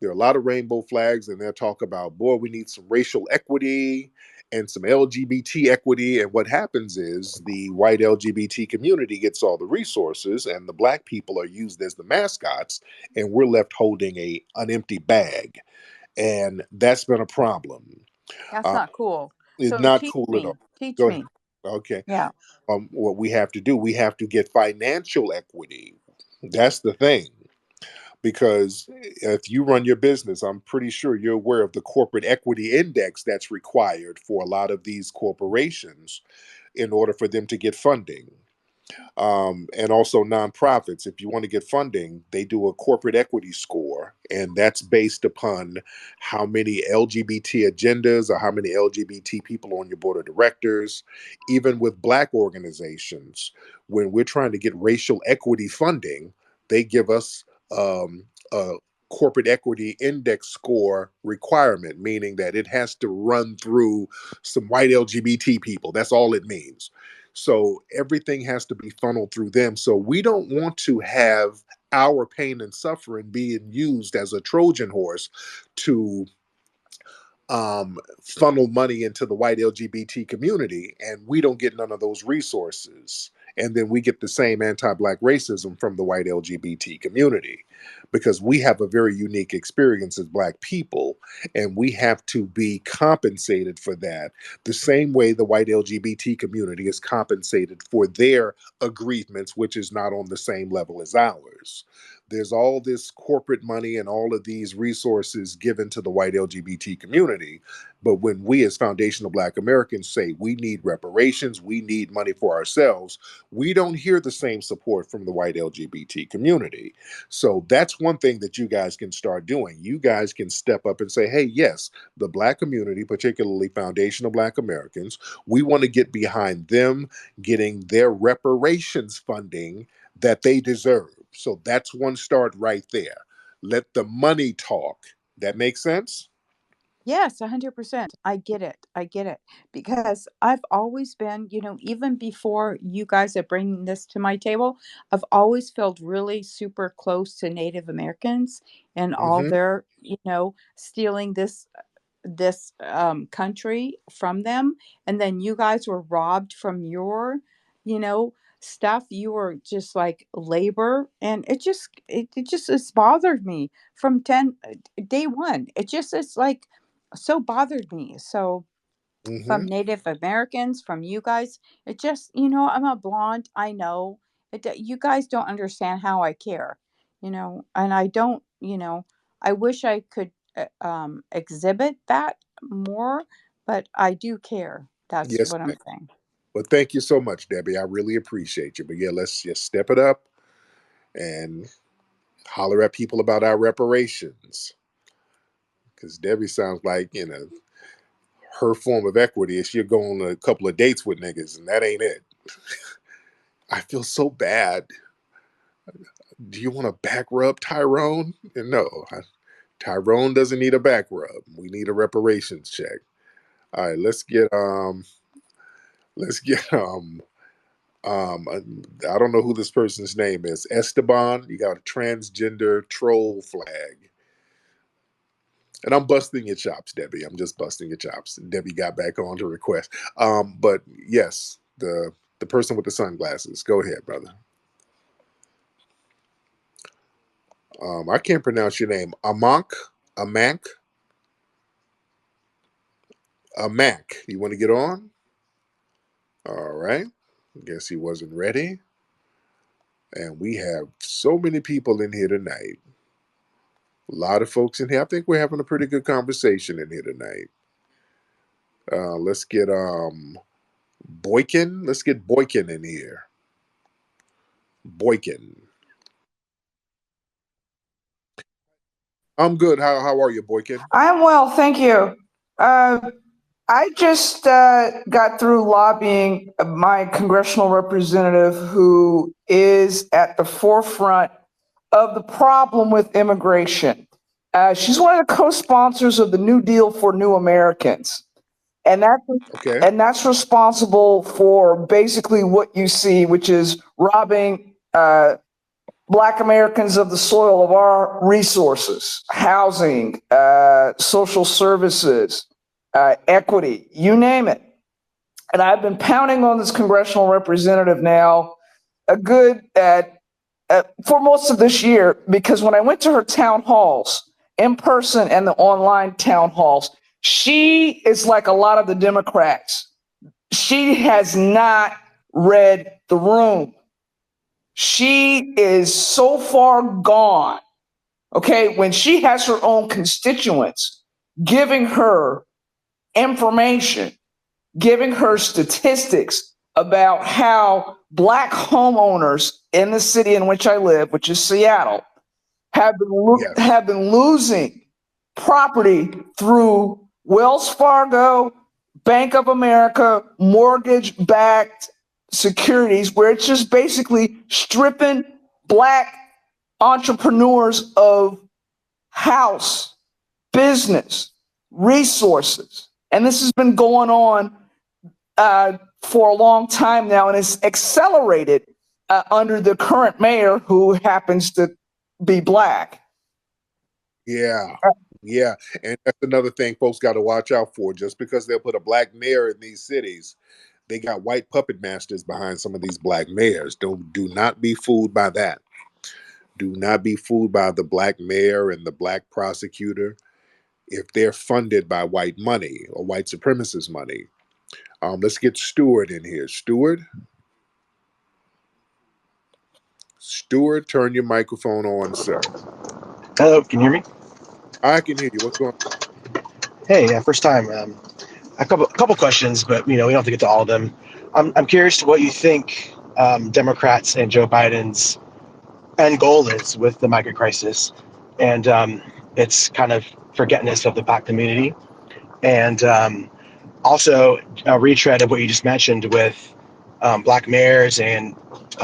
There are a lot of rainbow flags, and they'll talk about, boy, we need some racial equity and some LGBT equity. And what happens is the white LGBT community gets all the resources, and the Black people are used as the mascots, and we're left holding an empty bag, and that's been a problem. That's Uh, not cool. it's So not teach cool at me. all. Teach Go ahead. me. Okay. Yeah. What we have to do, we have to get financial equity. That's the thing. Because if you run your business, I'm pretty sure you're aware of the corporate equity index that's required for a lot of these corporations in order for them to get funding. And also nonprofits. If you want to get funding, they do a corporate equity score, and that's based upon how many LGBT agendas or how many LGBT people on your board of directors. Even with Black organizations, when we're trying to get racial equity funding, they give us a corporate equity index score requirement, meaning that it has to run through some white LGBT people. That's all it means. So everything has to be funneled through them. So we don't want to have our pain and suffering being used as a Trojan horse to funnel money into the white LGBT community, and we don't get none of those resources. And then we get the same anti-black racism from the white LGBT community, because we have a very unique experience as black people, and we have to be compensated for that the same way the white LGBT community is compensated for their aggrievements, which is not on the same level as ours. There's all this corporate money and all of these resources given to the white LGBT community. But when we as foundational black Americans say we need reparations, we need money for ourselves, we don't hear the same support from the white LGBT community. So that's one thing that you guys can start doing. You guys can step up and say, hey, yes, the black community, particularly foundational black Americans, we want to get behind them getting their reparations funding that they deserve. So that's one start right there. Let the money talk. That makes sense? Yes, 100%. I get it. I get it. Because I've always been, even before you guys are bringing this to my table, I've always felt really super close to Native Americans and all Mm-hmm. their, stealing this country from them, and then you guys were robbed from your you know stuff. You were just like labor, and it just has bothered me from day one. It's like so bothered me. So Mm-hmm. from Native Americans, from you guys. It just, I'm a blonde. I know you guys don't understand how I care, and I don't, I wish I could exhibit that more, but I do care. That's Yes, what I'm ma'am. saying. Well, thank you so much, Debbie. I really appreciate you. But yeah, let's just step it up and holler at people about our reparations. Because Debbie sounds like, her form of equity is she'll go on a couple of dates with niggas, and that ain't it. I feel so bad. Do you want a back rub, Tyrone? No, Tyrone doesn't need a back rub. We need a reparations check. All right, I don't know who this person's name is. Esteban, you got a transgender troll flag. And I'm busting your chops, Debbie. I'm just busting your chops. Debbie got back on to request. But yes, the person with the sunglasses. Go ahead, brother. I can't pronounce your name. Amank, Amank. You want to get on? All right. Guess he wasn't ready. And we have so many people in here tonight. A lot of folks in here. I think we're having a pretty good conversation in here tonight. Let's get Boykin. Let's get Boykin in here. Boykin. I'm good. How are you, Boykin? I'm well, thank you. I just got through lobbying my congressional representative who is at the forefront of the problem with immigration. She's one of the co-sponsors of the New Deal for New Americans. And that's, Okay. and that's responsible for basically what you see, which is robbing Black Americans of the soil of our resources, housing, social services, equity, you name it. And I've been pounding on this congressional representative now a good for most of this year, because when I went to her town halls in person and the online town halls, she is like a lot of the Democrats. She has not read the room. She is so far gone. Okay, when she has her own constituents giving her information, giving her statistics about how Black homeowners in the city in which I live, which is Seattle, Yes. have been losing property through Wells Fargo, Bank of America, mortgage-backed securities, where it's just basically stripping Black entrepreneurs of house, business, resources. And this has been going on for a long time now, and it's accelerated under the current mayor, who happens to be Black. Yeah. Yeah, and that's another thing folks got to watch out for. Just because they'll put a black mayor in these cities, they got white puppet masters behind some of these black mayors. Don't do not be fooled by that. Do not be fooled by the black mayor and the black prosecutor if they're funded by white money or white supremacist money. Let's get Stewart in here. Stewart, turn your microphone on, sir. Hello, can you hear me? I can hear you. What's going Hey, first time. A couple questions, but we don't have to get to all of them. I'm curious to what you think Democrats and Joe Biden's end goal is with the migrant crisis, and its kind of forgetfulness of the Black community, and also a retread of what you just mentioned with Black mayors and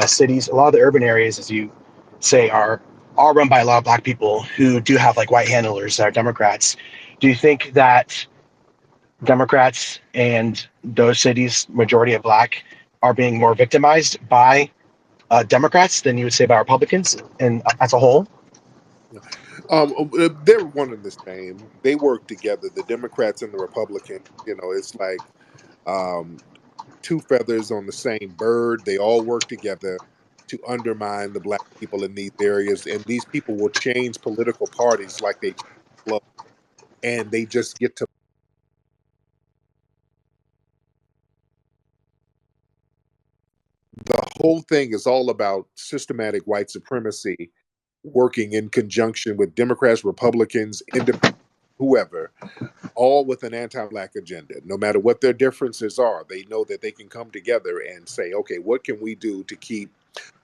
cities. A lot of the urban areas, as you say, are all run by a lot of Black people who do have like white handlers that are Democrats. Do you think that Democrats and those cities, majority of Black, are being more victimized by Democrats than you would say by Republicans, and as a whole? They're one and the same. They work together. The Democrats and the Republicans. It's like um, two feathers on the same bird. They all work together to undermine the black people in these areas, and these people will change political parties like they change clothes, and they just get to. The whole thing is all about systematic white supremacy working in conjunction with Democrats, Republicans, independents, whoever, all with an anti-black agenda. No matter what their differences are, they know that they can come together and say, okay, what can we do to keep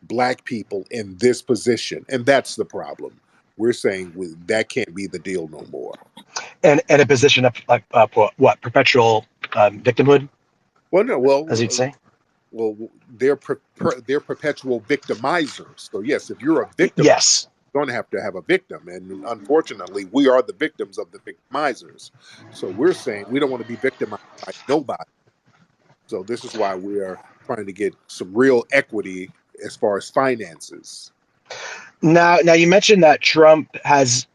black people in this position? And that's the problem. We're saying that can't be the deal no more. And a position of like what perpetual victimhood, Well, no, as you'd say. well, they're perpetual victimizers. So yes, if you're a victim, Yes. you're going to have a victim, and unfortunately, we are the victims of the victimizers. So we're saying we don't want to be victimized by nobody. So this is why we are trying to get some real equity as far as finances. Now you mentioned that Trump has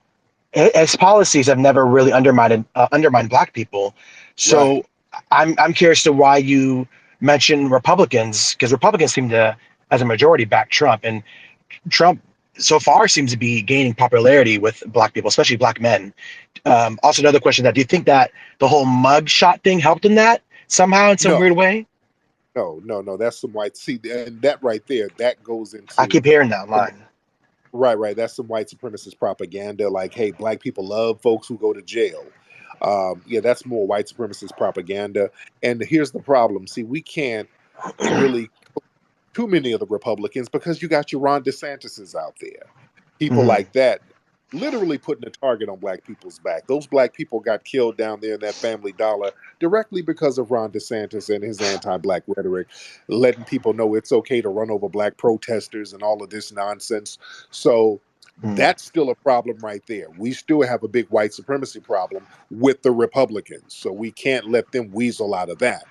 his policies have never really undermined Black people. Right. So I'm curious to why you mention Republicans, because Republicans seem to, as a majority, back Trump, and Trump so far seems to be gaining popularity with Black people, especially Black men. Also, another question: that do you think that the whole mug shot thing helped in that somehow, in some No, weird way? no. That's some white. See, and that right there, that goes I into keep hearing that some. line. Right. That's some white supremacist propaganda. Like, hey, black people love folks who go to jail. Yeah, that's more white supremacist propaganda. And here's the problem. See, we can't really too many of the Republicans because you got your Ron DeSantis's out there. People Hmm. like that literally putting a target on black people's back. Those black people got killed down there in that Family Dollar directly because of Ron DeSantis and his anti-black rhetoric, letting people know it's okay to run over black protesters and all of this nonsense. So that's still a problem right there. We still have a big white supremacy problem with the Republicans. So we can't let them weasel out of that.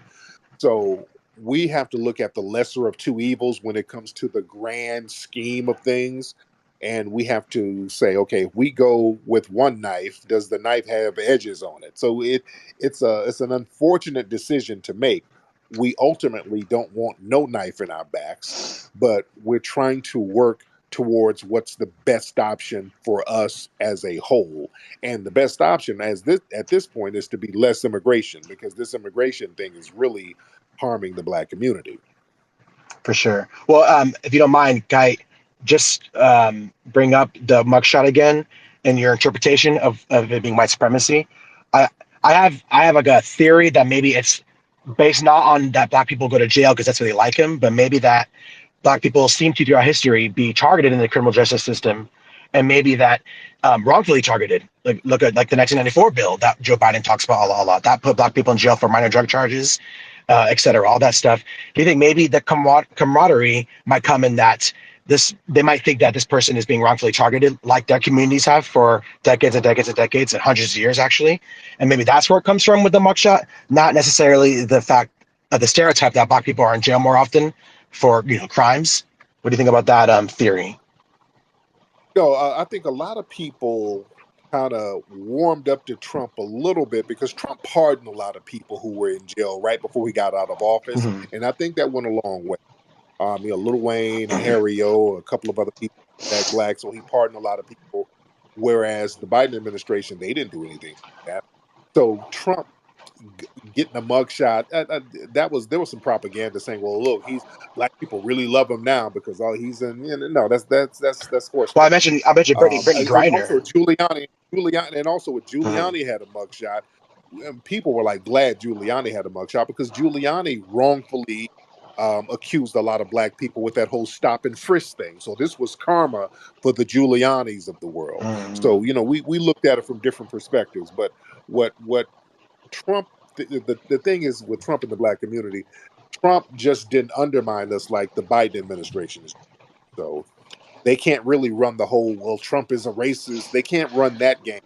So we have to look at the lesser of two evils when it comes to the grand scheme of things. And we have to say, okay, if we go with one knife, does the knife have edges on it? So it's an unfortunate decision to make. We ultimately don't want no knife in our backs, but we're trying to work towards what's the best option for us as a whole. And the best option as this at this point is to be less immigration because this immigration thing is really harming the black community. For sure. Well, if you don't mind, Guy, just bring up the mugshot again and your interpretation of it being white supremacy. I I have like a theory that maybe it's based not on that Black people go to jail because that's where they like him, but maybe that Black people seem to throughout history be targeted in the criminal justice system, and maybe that wrongfully targeted. Like look at like the 1994 bill that Joe Biden talks about a lot. That put Black people in jail for minor drug charges, et cetera, all that stuff. Do you think maybe the camaraderie might come in that they might think that this person is being wrongfully targeted, like their communities have for decades and decades and decades and hundreds of years, actually, and maybe that's where it comes from with the mugshot, not necessarily the fact of the stereotype that Black people are in jail more often for crimes. What do you think about that theory? No, I think a lot of people. kind of warmed up to Trump a little bit because Trump pardoned a lot of people who were in jail right before he got out of office, Mhm. and I think that went a long way. Lil Wayne and Harry O, a couple of other people back black, so he pardoned a lot of people. Whereas the Biden administration, they didn't do anything like that. So Trump getting a mugshot, that was there was some propaganda saying, "Well, look, he's black people really love him now because all he's in." No, that's horse Well, tradition. I mentioned Brittany And also Griner. Giuliani, and also with Mhm. Giuliani had a mugshot. And people were like glad Giuliani had a mugshot because Giuliani wrongfully accused a lot of black people with that whole stop and frisk thing. So this was karma for the Giulianis of the world. Mhm. So we looked at it from different perspectives. But what Trump the thing is with Trump and the black community, Trump just didn't undermine us like the Biden administration is. So they can't really run the whole well Trump is a racist. They can't run that game.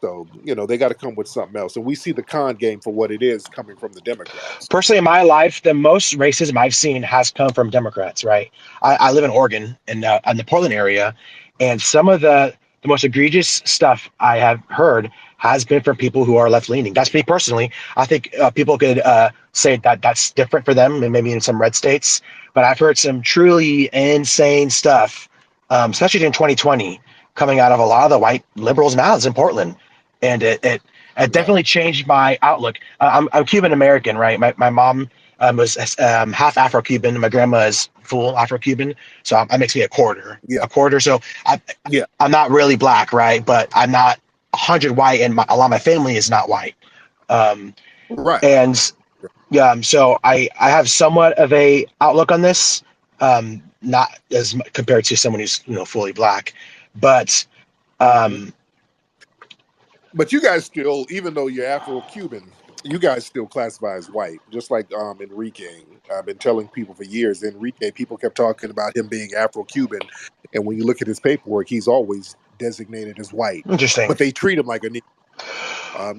So, they got to come with something else. And we see the con game for what it is coming from the Democrats. Personally, in my life, the most racism I've seen has come from Democrats. Right? I live in Oregon in the Portland area, and some of the most egregious stuff I have heard has been from people who are left leaning. That's me personally. I think people could say that that's different for them, and maybe in some red states. But I've heard some truly insane stuff, especially in 2020, coming out of a lot of the white liberals' mouths in Portland, and it Right. definitely changed my outlook. I'm Cuban American, right? My mom was half Afro Cuban. My grandma is full Afro Cuban, so that makes me a quarter. Yeah. A quarter. So Yeah. I'm not really black, right? But I'm not 100 white, and a lot of my family is not white. Um, Right. and so I have somewhat of a outlook on this, not as compared to someone who's fully black, but Hmm. um, But you guys still, even though you're Afro-Cuban, you guys still classify as white, just like Enrique. I've been telling people for years, Enrique, people kept talking about him being Afro-Cuban, and when you look at his paperwork, he's always designated as white. interesting. But they treat him like a Negro.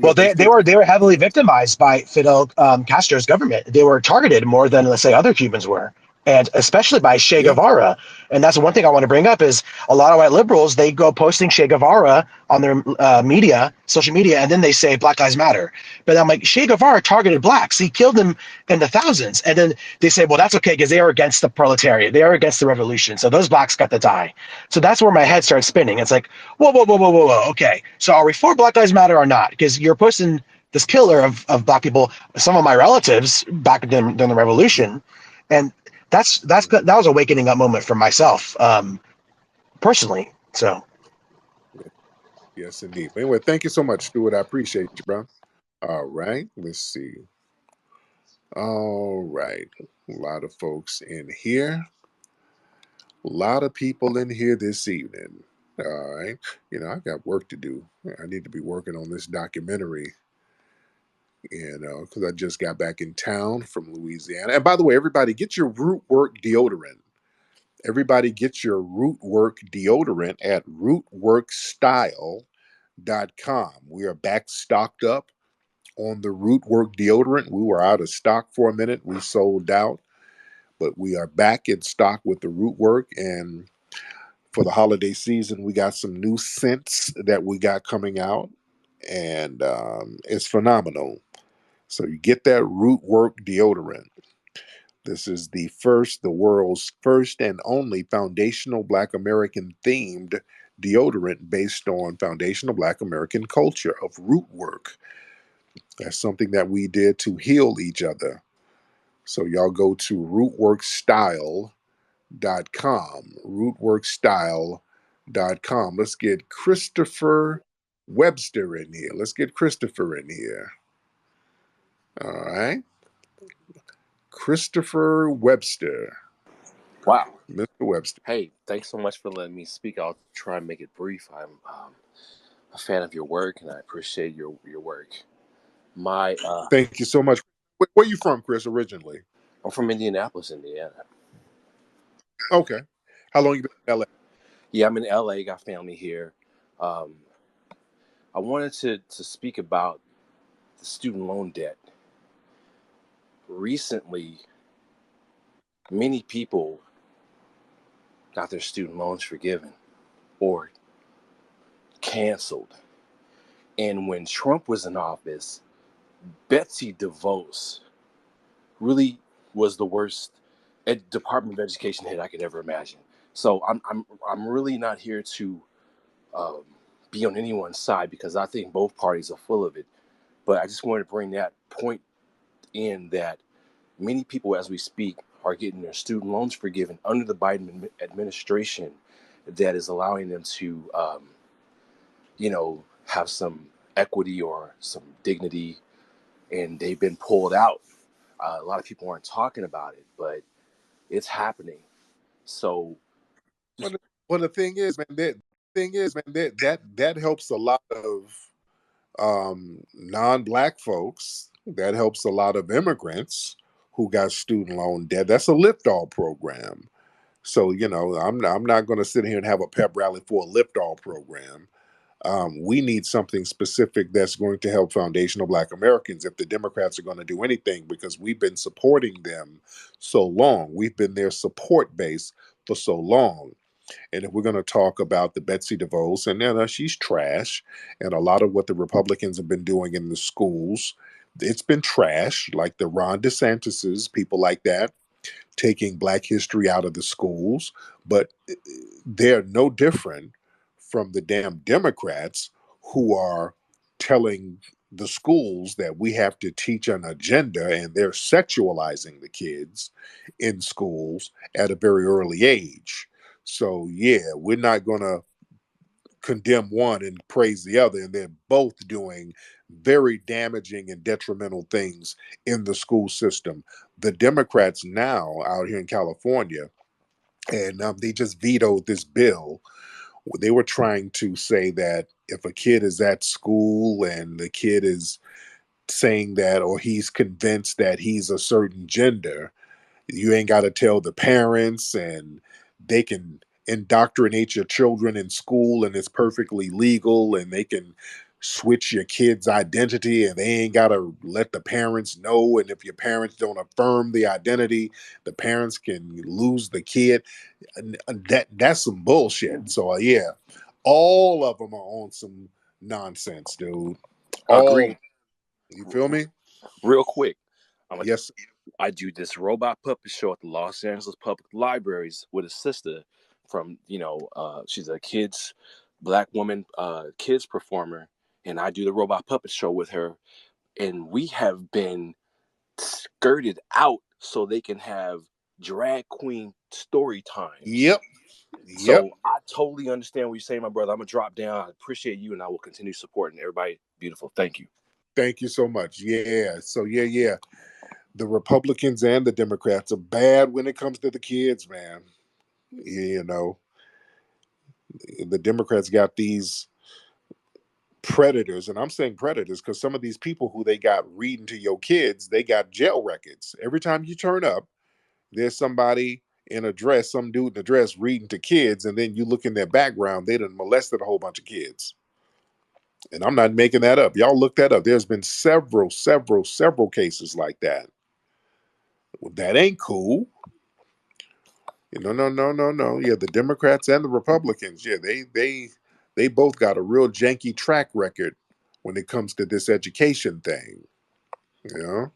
Well, They still they were heavily victimized by Fidel Castro's government. They were targeted more than, let's say, other Cubans were, and especially by Che yeah. Guevara. And that's one thing I want to bring up is a lot of white liberals, they go posting Che Guevara on their social media, and then they say Black Lives Matter. But I'm like, Che Guevara targeted blacks. He killed them in the thousands. And then they say, well, that's okay because they are against the proletariat. They are against the revolution. So those blacks got to die. So that's where my head starts spinning. It's like, whoa, whoa, whoa, whoa, whoa, whoa. Okay. So are we for Black Lives Matter or not? Because you're posting this killer of black people, some of my relatives back during the Yeah. revolution. And that was a wakening up moment for myself, personally. So Yes, indeed. But anyway, thank you so much, Stuart. I appreciate you, bro. All right. Let's see. All right. A lot of folks in here. A lot of people in here this evening. All right. I got work to do. I need to be working on this documentary, because I just got back in town from Louisiana. And by the way, everybody get your root work deodorant. Everybody get your root work deodorant at rootworkstyle.com. We are back stocked up on the root work deodorant. We were out of stock for a minute. We sold out, but we are back in stock with the root work. And for the holiday season, we got some new scents that we got coming out, and it's phenomenal. So you get that root work deodorant. This is the world's first and only foundational Black American themed deodorant based on foundational Black American culture of root work. That's something that we did to heal each other. So y'all go to rootworkstyle.com. Rootworkstyle.com. Let's get Christopher Webster in here. Let's get Christopher in here. All right. Christopher Webster. Wow. Mr. Webster. Hey, thanks so much for letting me speak. I'll try and make it brief. I'm a fan of your work, and I appreciate your work. My Thank you so much. Where you from, Chris, originally? I'm from Indianapolis, Indiana. Okay. How long you been in LA? Yeah, I'm in LA. Got family here. Um, I wanted to speak about the student loan debt. Recently, many people got their student loans forgiven or canceled. And when Trump was in office, Betsy DeVos really was the worst Department of Education head I could ever imagine. So I'm really not here to um, be on anyone's side because I think both parties are full of it. But I just wanted to bring that point in that many people, as we speak, are getting their student loans forgiven under the Biden administration, that is allowing them to, have some equity or some dignity, and they've been pulled out. A lot of people aren't talking about it, but it's happening. So, Well, the thing is, man, that helps a lot of non-black folks. That helps a lot of immigrants who got student loan debt. That's a lift-all program. So I'm not going to sit here and have a pep rally for a lift-all program. We need something specific that's going to help foundational Black Americans if the Democrats are going to do anything, because we've been supporting them so long. We've been their support base for so long. And if we're going to talk about the Betsy DeVos, and she's trash, and a lot of what the Republicans have been doing in the schools, it's been trash, like the Ron DeSantis's, people like that, taking Black history out of the schools. But they're no different from the damn Democrats who are telling the schools that we have to teach an agenda, and they're sexualizing the kids in schools at a very early age. So, yeah, we're not going to condemn one and praise the other, and they're both doing very damaging and detrimental things in the school system. The Democrats now out here in California, and they just vetoed this bill. They were trying to say that if a kid is at school and the kid is saying that, or he's convinced that he's a certain gender, you ain't got to tell the parents, and they can indoctrinate your children in school, and it's perfectly legal, and they can switch your kid's identity, and they ain't got to let the parents know. And if your parents don't affirm the identity, the parents can lose the kid. And that's some bullshit. So yeah, all of them are on some nonsense, dude. All, agreed. you feel me? Real quick, Yes. I do this robot puppet show at the Los Angeles Public Libraries with a sister from, she's a black woman, kids performer, and I do the robot puppet show with her. And we have been skirted out so they can have drag queen story times. Yep. Yep. So I totally understand what you're saying, my brother. I'm gonna drop down. I appreciate you, and I will continue supporting everybody. Beautiful. Thank you. Thank you so much. Yeah. So yeah. The Republicans and the Democrats are bad when it comes to the kids, man. You know, the Democrats got these predators, and I'm saying predators because some of these people who they got reading to your kids, they got jail records. Every time you turn up, there's somebody in a dress, some dude in a dress reading to kids, and then you look in their background, they done molested a whole bunch of kids. And I'm not making that up. Y'all look that up. There's been several cases like that. Well, that ain't cool. No. Yeah, the Democrats and the Republicans, yeah, they both got a real janky track record when it comes to this education thing. You know?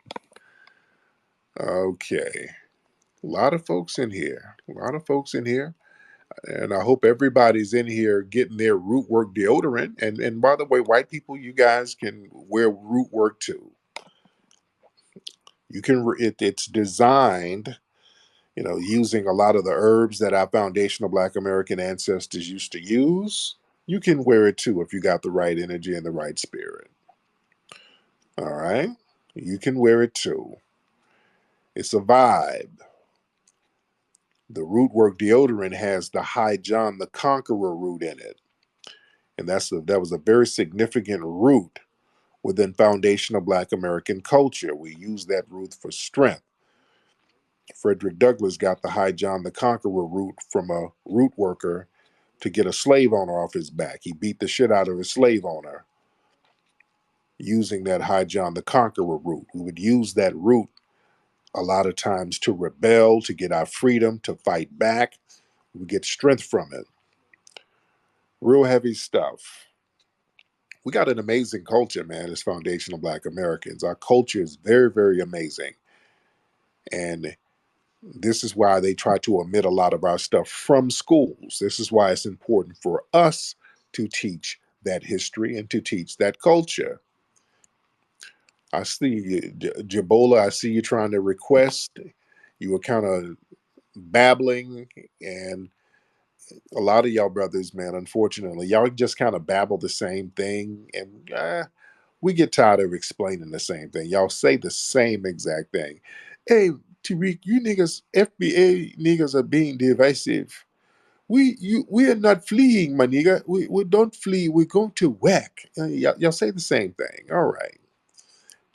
Okay. A lot of folks in here. A lot of folks in here. And I hope everybody's in here getting their root work deodorant. And by the way, white people, you guys can wear root work too. You can. It's designed, using a lot of the herbs that our foundational Black American ancestors used to use. You can wear it too if you got the right energy and the right spirit. All right, you can wear it too. It's a vibe. The root work deodorant has the High John the Conqueror root in it, and that was a very significant root within foundational Black American culture. We use that root for strength. Frederick Douglass got the High John the Conqueror root from a root worker to get a slave owner off his back. He beat the shit out of his slave owner using that High John the Conqueror root. We would use that root a lot of times to rebel, to get our freedom, to fight back. We get strength from it. Real heavy stuff. We got an amazing culture, man, as foundational Black Americans. Our culture is very, very amazing. And this is why they try to omit a lot of our stuff from schools. This is why it's important for us to teach that history and to teach that culture. I see you, Jabola, I see you trying to request. You were kind of babbling, and a lot of y'all brothers, man, unfortunately, y'all just kind of babble the same thing, and we get tired of explaining the same thing. Y'all say the same exact thing. Hey, Tariq, you niggas, FBA niggas are being divisive. We are not fleeing, my nigga. We don't flee. We're going to whack. Y'all say the same thing. All right.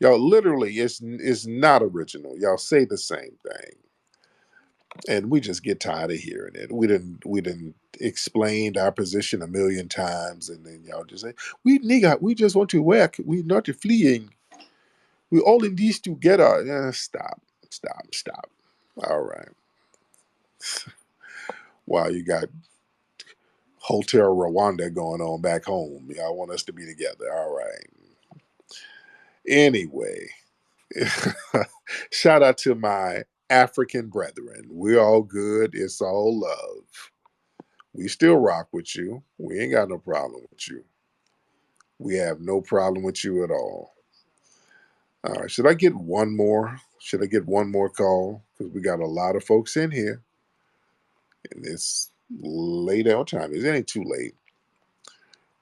Y'all literally is not original. Y'all say the same thing, and we just get tired of hearing it. We didn't explained our position a million times, and then y'all just say, "We nigga, we just want to work. We not fleeing. We all in this together." Stop, stop, stop. All right. Wow, you got Hotel Rwanda going on back home. Y'all want us to be together. All right. Anyway, shout out to my African brethren. We're all good. It's all love. We still rock with you. We ain't got no problem with you. We have no problem with you at all. All right. Should I get one more? Should I get one more call? Because we got a lot of folks in here. And it's late out time. It ain't too late.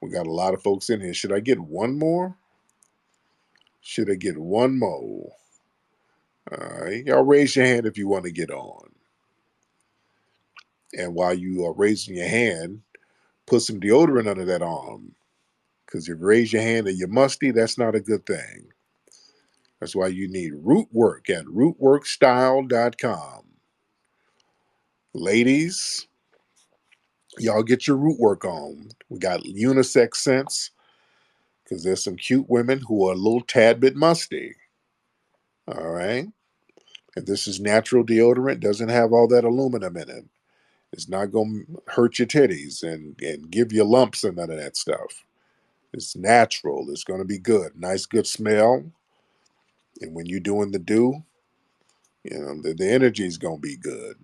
We got a lot of folks in here. Should I get one more? Should I get one more? All right. Y'all raise your hand if you want to get on. And while you are raising your hand, put some deodorant under that arm. Because if you raise your hand and you're musty, that's not a good thing. That's why you need root work at rootworkstyle.com. Ladies, y'all get your root work on. We got unisex scents because there's some cute women who are a little tad bit musty. All right. And this is natural deodorant, doesn't have all that aluminum in it. It's not going to hurt your titties and give you lumps and none of that stuff. It's natural. It's going to be good. Nice, good smell. And when you're doing the do, the energy is going to be good.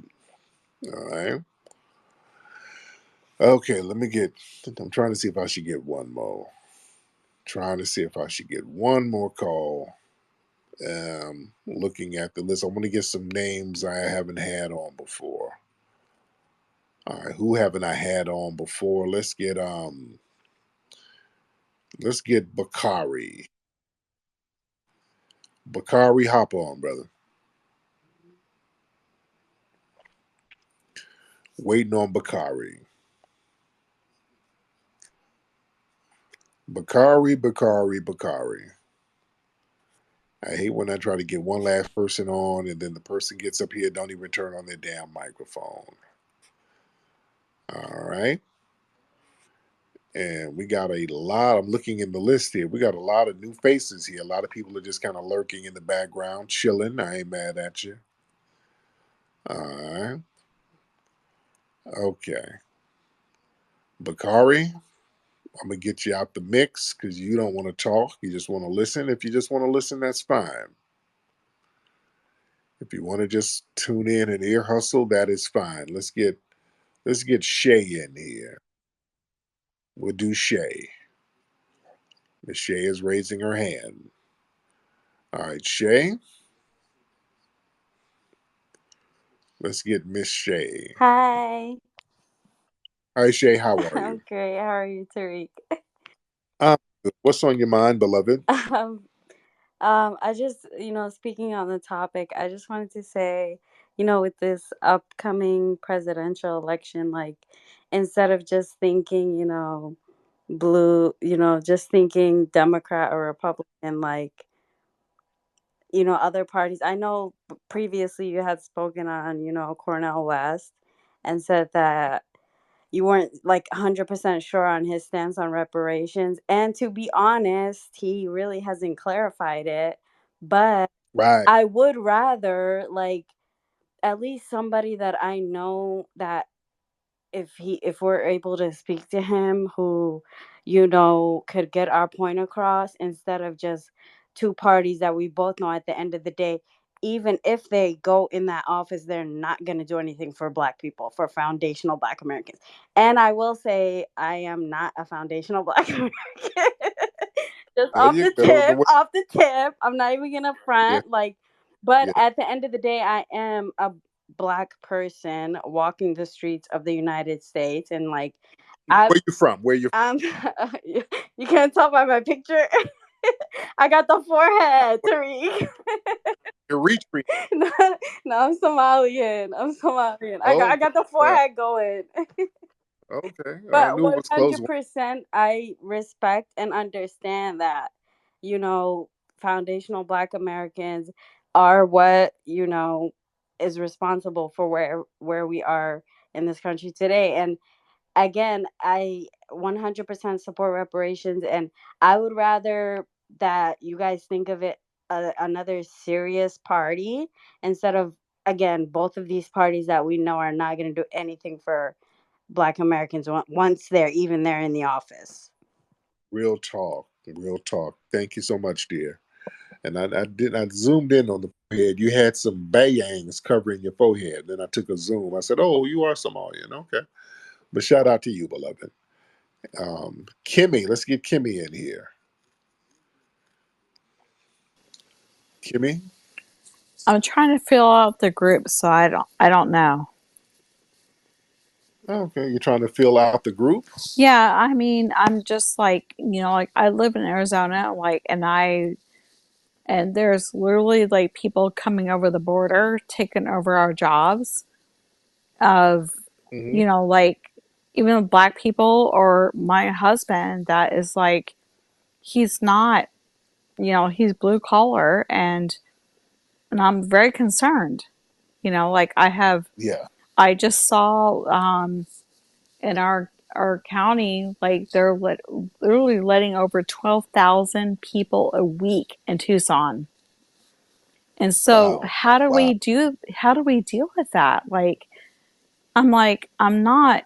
All right. Okay, I'm trying to see if I should get one more. Trying to see if I should get one more call. Looking at the list, I want to get some names I haven't had on before. All right, who haven't I had on before? Let's get Bakari. Bakari, hop on, brother. Waiting on Bakari. Bakari, Bakari, Bakari. I hate when I try to get one last person on and then the person gets up here, don't even turn on their damn microphone. All right. And we got a lot. I'm looking in the list here. We got a lot of new faces here. A lot of people are just kind of lurking in the background, chilling. I ain't mad at you. All right. Okay. Bakari, I'm going to get you out the mix because you don't want to talk. You just want to listen. If you just want to listen, that's fine. If you want to just tune in and ear hustle, that is fine. Let's get Shay in here. We'll do Shay. Miss Shay is raising her hand. All right, Shay. Let's get Miss Shay. Hi. Hi, Shay. How are I'm you? great. How are you, Tariq? What's on your mind, beloved? Um, I just, speaking on the topic, I just wanted to say, with this upcoming presidential election, like, instead of just thinking, blue, just thinking Democrat or Republican, like, other parties. I know previously you had spoken on, Cornel West and said that you weren't like 100% sure on his stance on reparations. And to be honest, he really hasn't clarified it. But Right. I would rather, like, at least somebody that I know that if we're able to speak to him, who could get our point across, instead of just two parties that we both know at the end of the day, even if they go in that office, they're not going to do anything for Black people, for foundational Black Americans. And I will say, I am not a foundational Black American. Just There you go. off the tip. I'm not even gonna Yeah, front. Like, but yeah. at the end of the day, I am a Black person walking the streets of the United States, and like, Where I've you from? Where you? I'm. You can't tell by my picture. I got the forehead, Tariq. Your retreat. no, no, I'm Somalian. I'm Somalian. I Okay. got the Well, forehead going. okay. I But knew it was close. 100%, I respect and understand that, you know, foundational Black Americans are what, is responsible for where we are in this country today. And again, I 100% support reparations, and I would rather that you guys think of it another serious party, instead of, again, both of these parties that we know are not going to do anything for Black Americans once they're in the office. Real talk. Real talk. Thank you so much, dear. And I zoomed in on the forehead. You had some bayangs covering your forehead. Then I took a zoom. I said, "Oh, you are Somalian." Okay. But shout out to you, beloved. Kimmy, let's get Kimmy in here. Kimmy, I'm trying to fill out the group, so I don't know. okay, you're trying to fill out the group. Yeah, I mean, I'm just like, like I live in Arizona, like, and there's literally like people coming over the border, taking over our jobs of, Hmm. like even Black people, or my husband that is like, he's not, he's blue collar, and I'm very concerned. Like Yeah. I just saw in our county, like they're literally letting over 12,000 people a week in Tucson. And so Wow. Wow. how do we deal with that? Like I'm not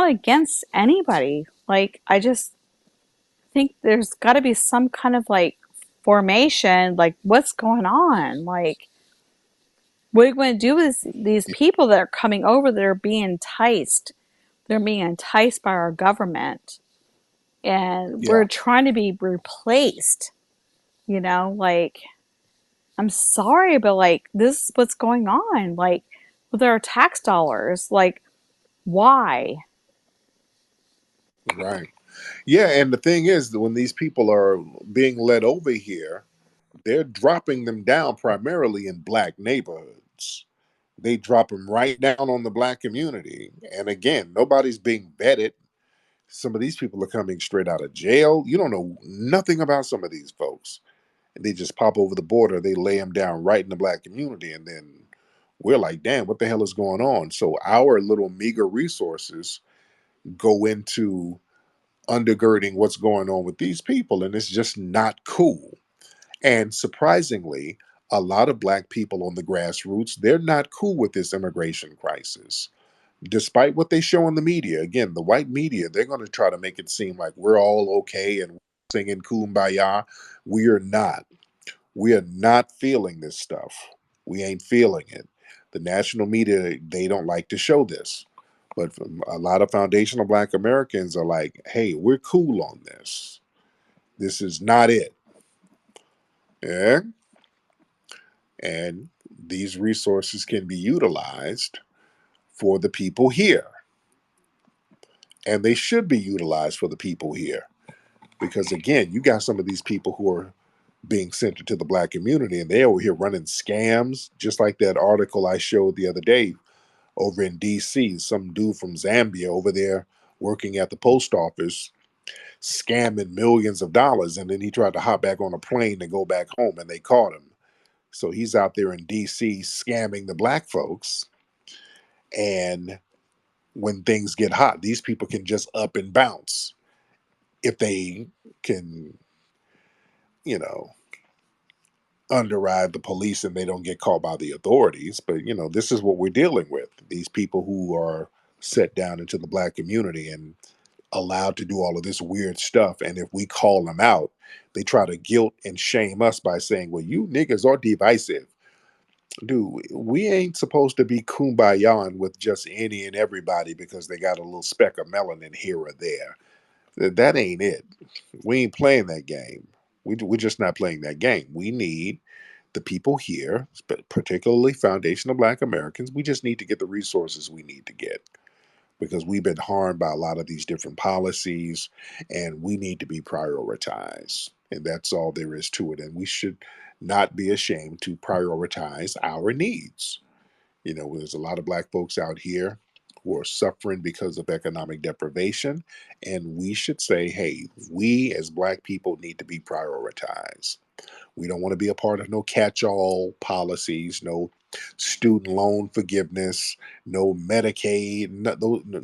against anybody. Like I just think there's got to be some kind of like formation, like what's going on? Like what are you going to do with these people that are coming over that are being enticed? They're being enticed by our government, and Yeah. we're trying to be replaced. Like I'm sorry, but like this is what's going on. Like with our tax dollars, like why? Right. Yeah. And the thing is, that when these people are being led over here, they're dropping them down primarily in Black neighborhoods. They drop them right down on the Black community. And again, nobody's being vetted. Some of these people are coming straight out of jail. You don't know nothing about some of these folks. And they just pop over the border. They lay them down right in the Black community. And then we're like, damn, what the hell is going on? So our little meager resources go into undergirding what's going on with these people. And it's just not cool. And surprisingly, a lot of Black people on the grassroots, they're not cool with this immigration crisis. Despite what they show in the media, again, the white media, they're going to try to make it seem like we're all okay and singing kumbaya. We are not. We are not feeling this stuff. We ain't feeling it. The national media, they don't like to show this. But a lot of foundational Black Americans are like, hey, we're cool on this. This is not it. Yeah. And these resources can be utilized for the people here. And they should be utilized for the people here. Because again, you got some of these people who are being sent into the Black community and they're over here running scams, just like that article I showed the other day over in DC. Some dude from Zambia over there working at the post office, scamming millions of dollars. And then he tried to hop back on a plane and go back home and they caught him. So he's out there in DC scamming the Black folks. And when things get hot, these people can just up and bounce if they can, you know, underride the police and they don't get caught by the authorities. But, this is what we're dealing with. These people who are set down into the Black community. And allowed to do all of this weird stuff. And if we call them out, they try to guilt and shame us by saying, well, you niggas are divisive. Dude, we ain't supposed to be kumbayaing with just any and everybody because they got a little speck of melanin here or there. That ain't it. We ain't playing that game. We're just not playing that game. We need the people here, particularly foundational Black Americans, we just need to get the resources we need to get because we've been harmed by a lot of these different policies and we need to be prioritized. And that's all there is to it. And we should not be ashamed to prioritize our needs. You know, there's a lot of Black folks out here who are suffering because of economic deprivation. And we should say, hey, we as Black people need to be prioritized. We don't want to be a part of no catch-all policies, no student loan forgiveness, no Medicaid,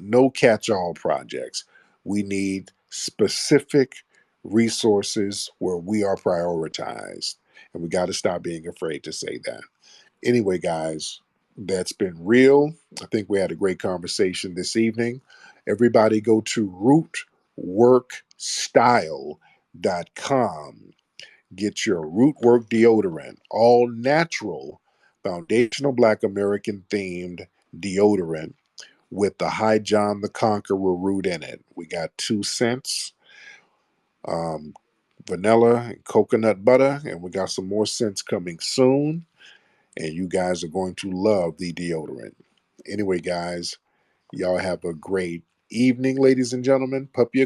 no catch-all projects. We need specific resources where we are prioritized. And we got to stop being afraid to say that. Anyway, guys, that's been real. I think we had a great conversation this evening. Everybody go to rootworkstyle.com. Get your Rootwork deodorant, all natural, foundational Black American themed deodorant with the High John the Conqueror root in it. We got 2 scents, um, vanilla and coconut butter, and we got some more scents coming soon. And you guys are going to love the deodorant. Anyway, guys, y'all have a great evening, ladies and gentlemen. Puppy